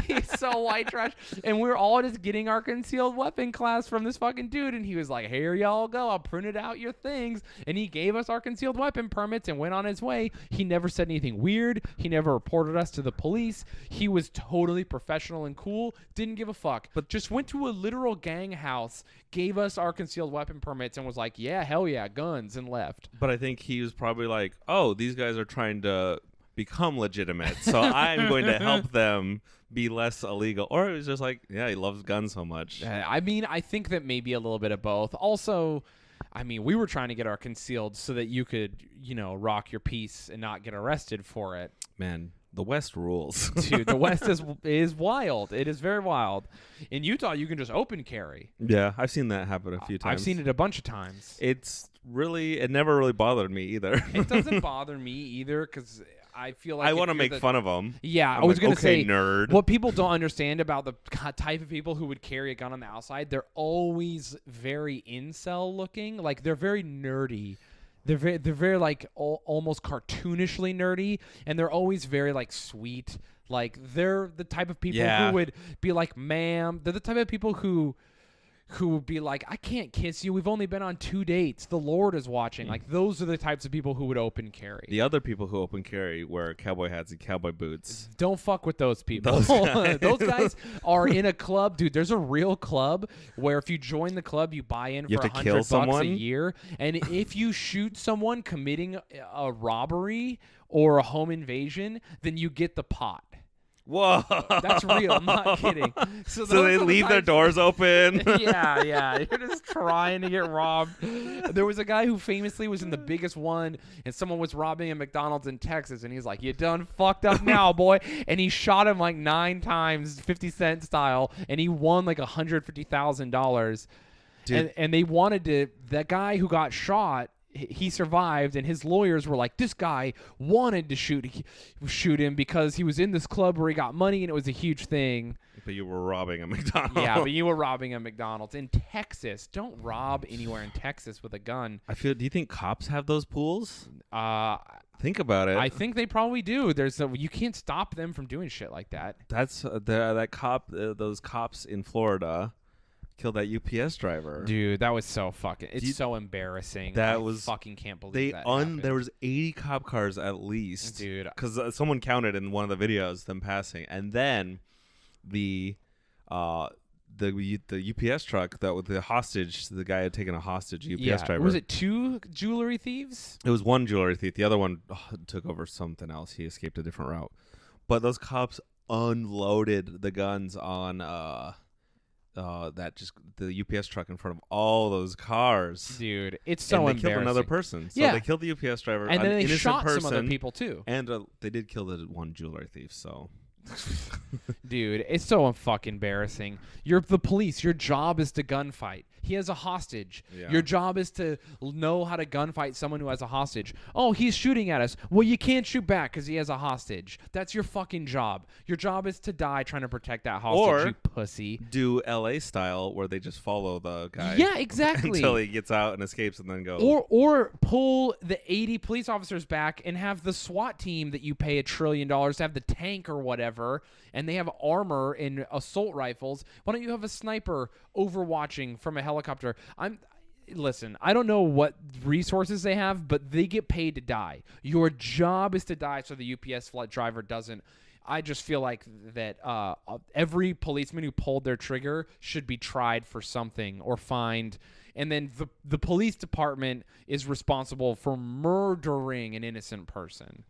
Speaker 2: He's so so white trash. And we were all just getting our concealed weapon class from this fucking dude. And he was like, here y'all go. I'll print out your things. And he gave us our concealed weapon permits and went on his way. He never said anything weird. He never reported us to the police. He was totally professional and cool. Didn't give a fuck. But just went to a literal gang house, gave us our concealed weapon permits, and was like, yeah, hell yeah, guns, and left.
Speaker 3: But I think he was probably like, oh, these guys are trying to become legitimate, so I'm going to help them be less illegal. Or it was just like, yeah, he loves guns so much.
Speaker 2: I mean, I think that maybe a little bit of both. Also, I mean, we were trying to get our concealed so that you could, rock your piece and not get arrested for it.
Speaker 3: Man, the West rules.
Speaker 2: Dude, the West is wild. It is very wild. In Utah, you can just open carry.
Speaker 3: Yeah, I've seen that happen a few times.
Speaker 2: I've seen it a bunch of times.
Speaker 3: It never really bothered me either.
Speaker 2: It doesn't bother me either because I feel like
Speaker 3: I want to make fun of them.
Speaker 2: Yeah, I was going to say,
Speaker 3: nerd.
Speaker 2: What people don't understand about the type of people who would carry a gun on the outside, they're always very incel looking. Like, they're very nerdy. They're very like almost cartoonishly nerdy, and they're always very like sweet. Like, they're the type of people who would be like, ma'am. They're the type of people who would be like, I can't kiss you. We've only been on 2 dates. The Lord is watching. Like, those are the types of people who would open carry.
Speaker 3: The other people who open carry wear cowboy hats and cowboy boots.
Speaker 2: Don't fuck with those people. Those guys are in a club. Dude, there's a real club where if you join the club, you buy in for $100 a year. And if you shoot someone committing a robbery or a home invasion, then you get the pot.
Speaker 3: Whoa.
Speaker 2: That's real. I'm not kidding.
Speaker 3: So they leave their doors open?
Speaker 2: Yeah. You're just trying to get robbed. There was a guy who famously was in the biggest one, and someone was robbing a McDonald's in Texas, and he's like, you done fucked up now, boy. And he shot him like 9 times, 50 Cent style, and he won like $150,000. And they wanted to, that guy who got shot, he survived, and his lawyers were like, this guy wanted to shoot him because he was in this club where he got money, and it was a huge thing.
Speaker 3: But you were robbing a McDonald's.
Speaker 2: Yeah, but you were robbing a McDonald's in Texas. Don't rob anywhere in Texas with a gun.
Speaker 3: Do you think cops have those pools? Think about it.
Speaker 2: I think they probably do. You can't stop them from doing shit like that.
Speaker 3: That's those cops in Florida killed that UPS driver.
Speaker 2: Dude, that was so fucking. It's so embarrassing. I fucking can't believe that happened.
Speaker 3: There was 80 cop cars at least,
Speaker 2: dude.
Speaker 3: Because someone counted in one of the videos them passing, and then the UPS truck that with the hostage, the guy had taken a hostage. UPS driver.
Speaker 2: Was it 2 jewelry thieves?
Speaker 3: It was 1 jewelry thief. The other one took over something else. He escaped a different route. But those cops unloaded the guns on the UPS truck in front of all those cars.
Speaker 2: Dude, it's so embarrassing.
Speaker 3: They killed another person. So they killed the UPS driver,
Speaker 2: and then they shot
Speaker 3: person,
Speaker 2: some other people too.
Speaker 3: And they did kill the 1 jewelry thief. So,
Speaker 2: dude, it's so fucking embarrassing. You're the police. Your job is to gunfight. He has a hostage. Yeah. Your job is to know how to gunfight someone who has a hostage. Oh, he's shooting at us. Well, you can't shoot back because he has a hostage. That's your fucking job. Your job is to die trying to protect that hostage, you pussy.
Speaker 3: Do LA style where they just follow the guy.
Speaker 2: Yeah, exactly.
Speaker 3: Until he gets out and escapes and then go.
Speaker 2: Or pull the 80 police officers back and have the SWAT team that you pay $1 trillion to have the tank or whatever, and they have armor and assault rifles. Why don't you have a sniper overwatching from a helicopter? Listen, I don't know what resources they have, but they get paid to die. Your job is to die so the UPS flight driver doesn't. I just feel like that every policeman who pulled their trigger should be tried for something or fined. And then the police department is responsible for murdering an innocent person.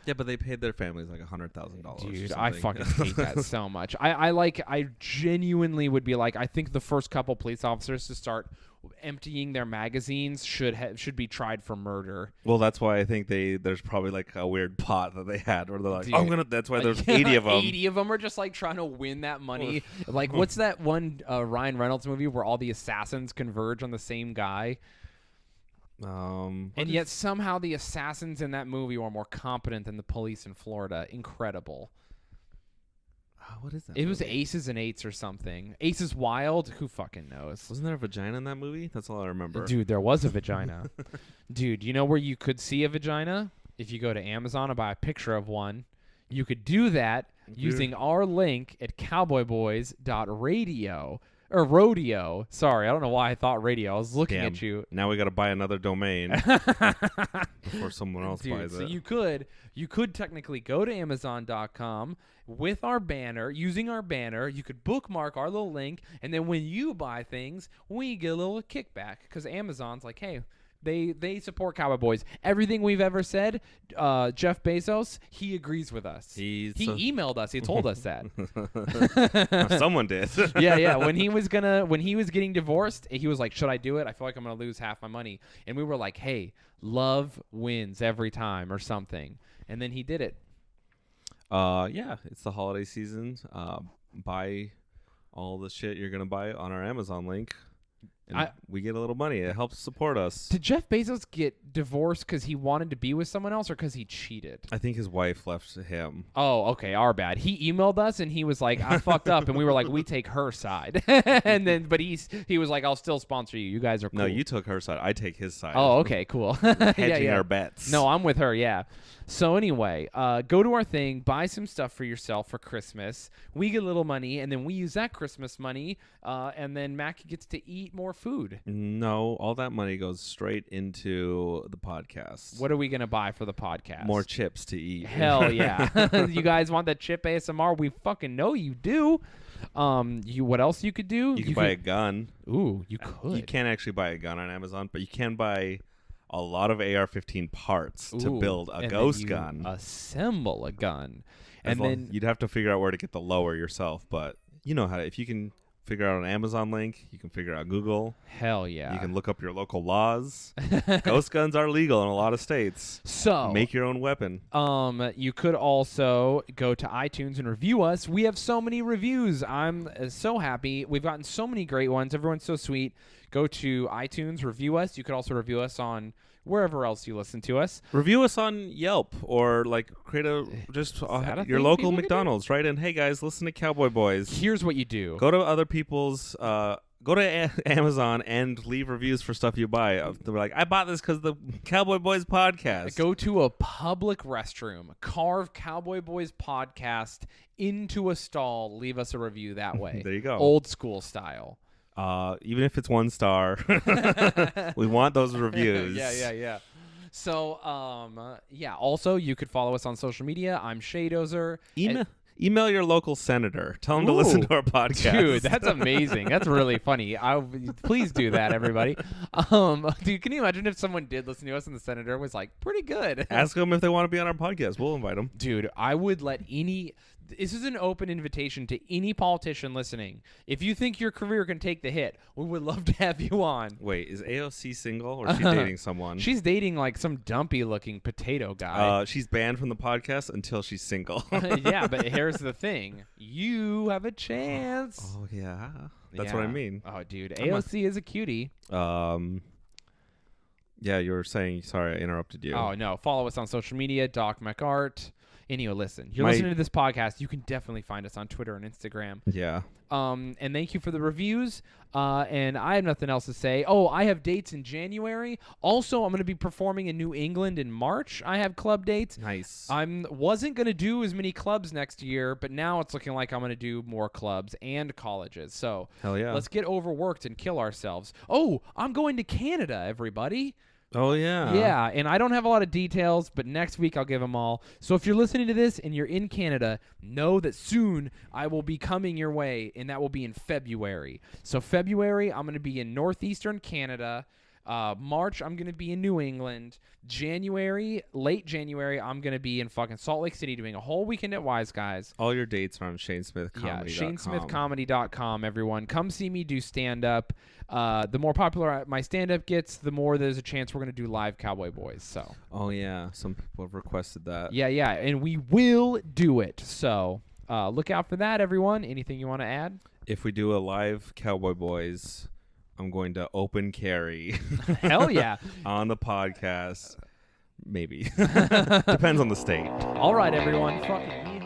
Speaker 3: Yeah, but they paid their families like $100,000.
Speaker 2: Dude, I fucking hate that so much. I genuinely would be like, I think the first couple police officers to start emptying their magazines should be tried for murder.
Speaker 3: Well, that's why I think there's probably like a weird pot that they had where they're like, dude, that's why there's 80 of them.
Speaker 2: 80 of them are just like trying to win that money. Like, what's that one Ryan Reynolds movie where all the assassins converge on the same guy? And yet somehow the assassins in that movie were more competent than the police in Florida. Incredible.
Speaker 3: What is that?
Speaker 2: It was Aces and Eights or something. Aces Wild? Who fucking knows?
Speaker 3: Wasn't there a vagina in that movie? That's all I remember.
Speaker 2: Dude, there was a vagina. Dude, you know where you could see a vagina? If you go to Amazon and buy a picture of one. You could do that, using our link at cowboyboys.radio. Or rodeo. Sorry, I don't know why I thought radio. I was looking at you.
Speaker 3: Now we got to buy another domain before someone else buys
Speaker 2: so
Speaker 3: it.
Speaker 2: you could technically go to Amazon.com with our banner, using our banner. You could bookmark our little link, and then when you buy things, we get a little kickback because Amazon's like, hey, they support Cowboy Boys. Everything we've ever said, Jeff Bezos, he agrees with us. He emailed us. He told us that.
Speaker 3: Someone did.
Speaker 2: yeah. When he was getting divorced, he was like, should I do it? I feel like I'm going to lose half my money. And we were like, hey, love wins every time or something. And then he did it.
Speaker 3: Yeah, it's the holiday season. Buy all the shit you're going to buy on our Amazon link. And we get a little money. It helps support us.
Speaker 2: Did Jeff Bezos get divorced because he wanted to be with someone else or because he cheated?
Speaker 3: I think his wife left him.
Speaker 2: Oh, okay. Our bad. He emailed us and he was like, I fucked up. And we were like, we take her side. But he was like, I'll still sponsor you. You guys are cool.
Speaker 3: No, you took her side. I take his side.
Speaker 2: Oh, okay, cool.
Speaker 3: Hedging our bets.
Speaker 2: No, I'm with her, yeah. So anyway, go to our thing, buy some stuff for yourself for Christmas. We get a little money, and then we use that Christmas money, and then Mac gets to eat more food.
Speaker 3: No, all that money goes straight into the podcast.
Speaker 2: What are we going to buy for the podcast?
Speaker 3: More chips to eat.
Speaker 2: Hell yeah. You guys want that chip ASMR? We fucking know you do. What else you could do?
Speaker 3: You could buy a gun.
Speaker 2: Ooh, you could.
Speaker 3: You can't actually buy a gun on Amazon, but you can buy a lot of AR-15 parts to build a ghost gun.
Speaker 2: Assemble a gun. And then
Speaker 3: you'd have to figure out where to get the lower yourself, but you know how to, if you can figure out an Amazon link, you can figure out Google.
Speaker 2: Hell yeah.
Speaker 3: You can look up your local laws. Ghost guns are legal in a lot of states.
Speaker 2: So
Speaker 3: make your own weapon.
Speaker 2: You could also go to iTunes and review us. We have so many reviews. I'm so happy. We've gotten so many great ones. Everyone's so sweet. Go to iTunes, review us. You could also review us on wherever else you listen to us.
Speaker 3: Review us on Yelp or like create your local McDonald's, right? And hey guys, listen to Cowboy Boys.
Speaker 2: Here's what you do.
Speaker 3: Go to other people's go to Amazon and leave reviews for stuff you buy. They're like, I bought this because of the Cowboy Boys podcast.
Speaker 2: Go to a public restroom, carve Cowboy Boys podcast into a stall, leave us a review that way.
Speaker 3: There you go.
Speaker 2: Old school style.
Speaker 3: Even if it's 1 star, we want those reviews.
Speaker 2: Yeah. So, also, you could follow us on social media. I'm Shaydozer.
Speaker 3: Email your local senator. Tell them to listen to our podcast.
Speaker 2: Dude, that's amazing. That's really funny. Please do that, everybody. Dude, can you imagine if someone did listen to us and the senator was like, pretty good?
Speaker 3: Ask them if they want to be on our podcast. We'll invite them.
Speaker 2: Dude, I would let this is an open invitation to any politician listening. If you think your career can take the hit, we would love to have you on.
Speaker 3: Wait, is AOC single or is she dating someone?
Speaker 2: She's dating like some dumpy-looking potato guy.
Speaker 3: She's banned from the podcast until she's single.
Speaker 2: Yeah, but here's the thing. You have a chance.
Speaker 3: Oh, yeah. That's what I mean.
Speaker 2: Oh, dude. AOC is a cutie.
Speaker 3: Yeah, you were saying, sorry, I interrupted you.
Speaker 2: Oh, no. Follow us on social media, Doc McArt. Anyway, listen. You're listening to this podcast. You can definitely find us on Twitter and Instagram.
Speaker 3: Yeah.
Speaker 2: And thank you for the reviews. And I have nothing else to say. Oh, I have dates in January. Also, I'm going to be performing in New England in March. I have club dates.
Speaker 3: Nice.
Speaker 2: I wasn't going to do as many clubs next year, but now it's looking like I'm going to do more clubs and colleges. So
Speaker 3: hell yeah.
Speaker 2: Let's get overworked and kill ourselves. Oh, I'm going to Canada, everybody.
Speaker 3: Oh, yeah.
Speaker 2: Yeah, and I don't have a lot of details, but next week I'll give them all. So if you're listening to this and you're in Canada, know that soon I will be coming your way, and that will be in February. So February, I'm going to be in northeastern Canada. March, I'm going to be in New England. Late January, I'm going to be in fucking Salt Lake City doing a whole weekend at Wise Guys.
Speaker 3: All your dates are on ShayneSmithComedy.com.
Speaker 2: Yeah, ShayneSmithComedy.com, everyone. Come see me do stand-up. The more popular my stand-up gets, the more there's a chance we're going to do live Cowboy Boys. So.
Speaker 3: Oh, yeah. Some people have requested that.
Speaker 2: Yeah, and we will do it. So look out for that, everyone. Anything you want to add?
Speaker 3: If we do a live Cowboy Boys, I'm going to open carry.
Speaker 2: Hell yeah.
Speaker 3: On the podcast. Maybe. Depends on the state.
Speaker 2: All right, everyone. Fucking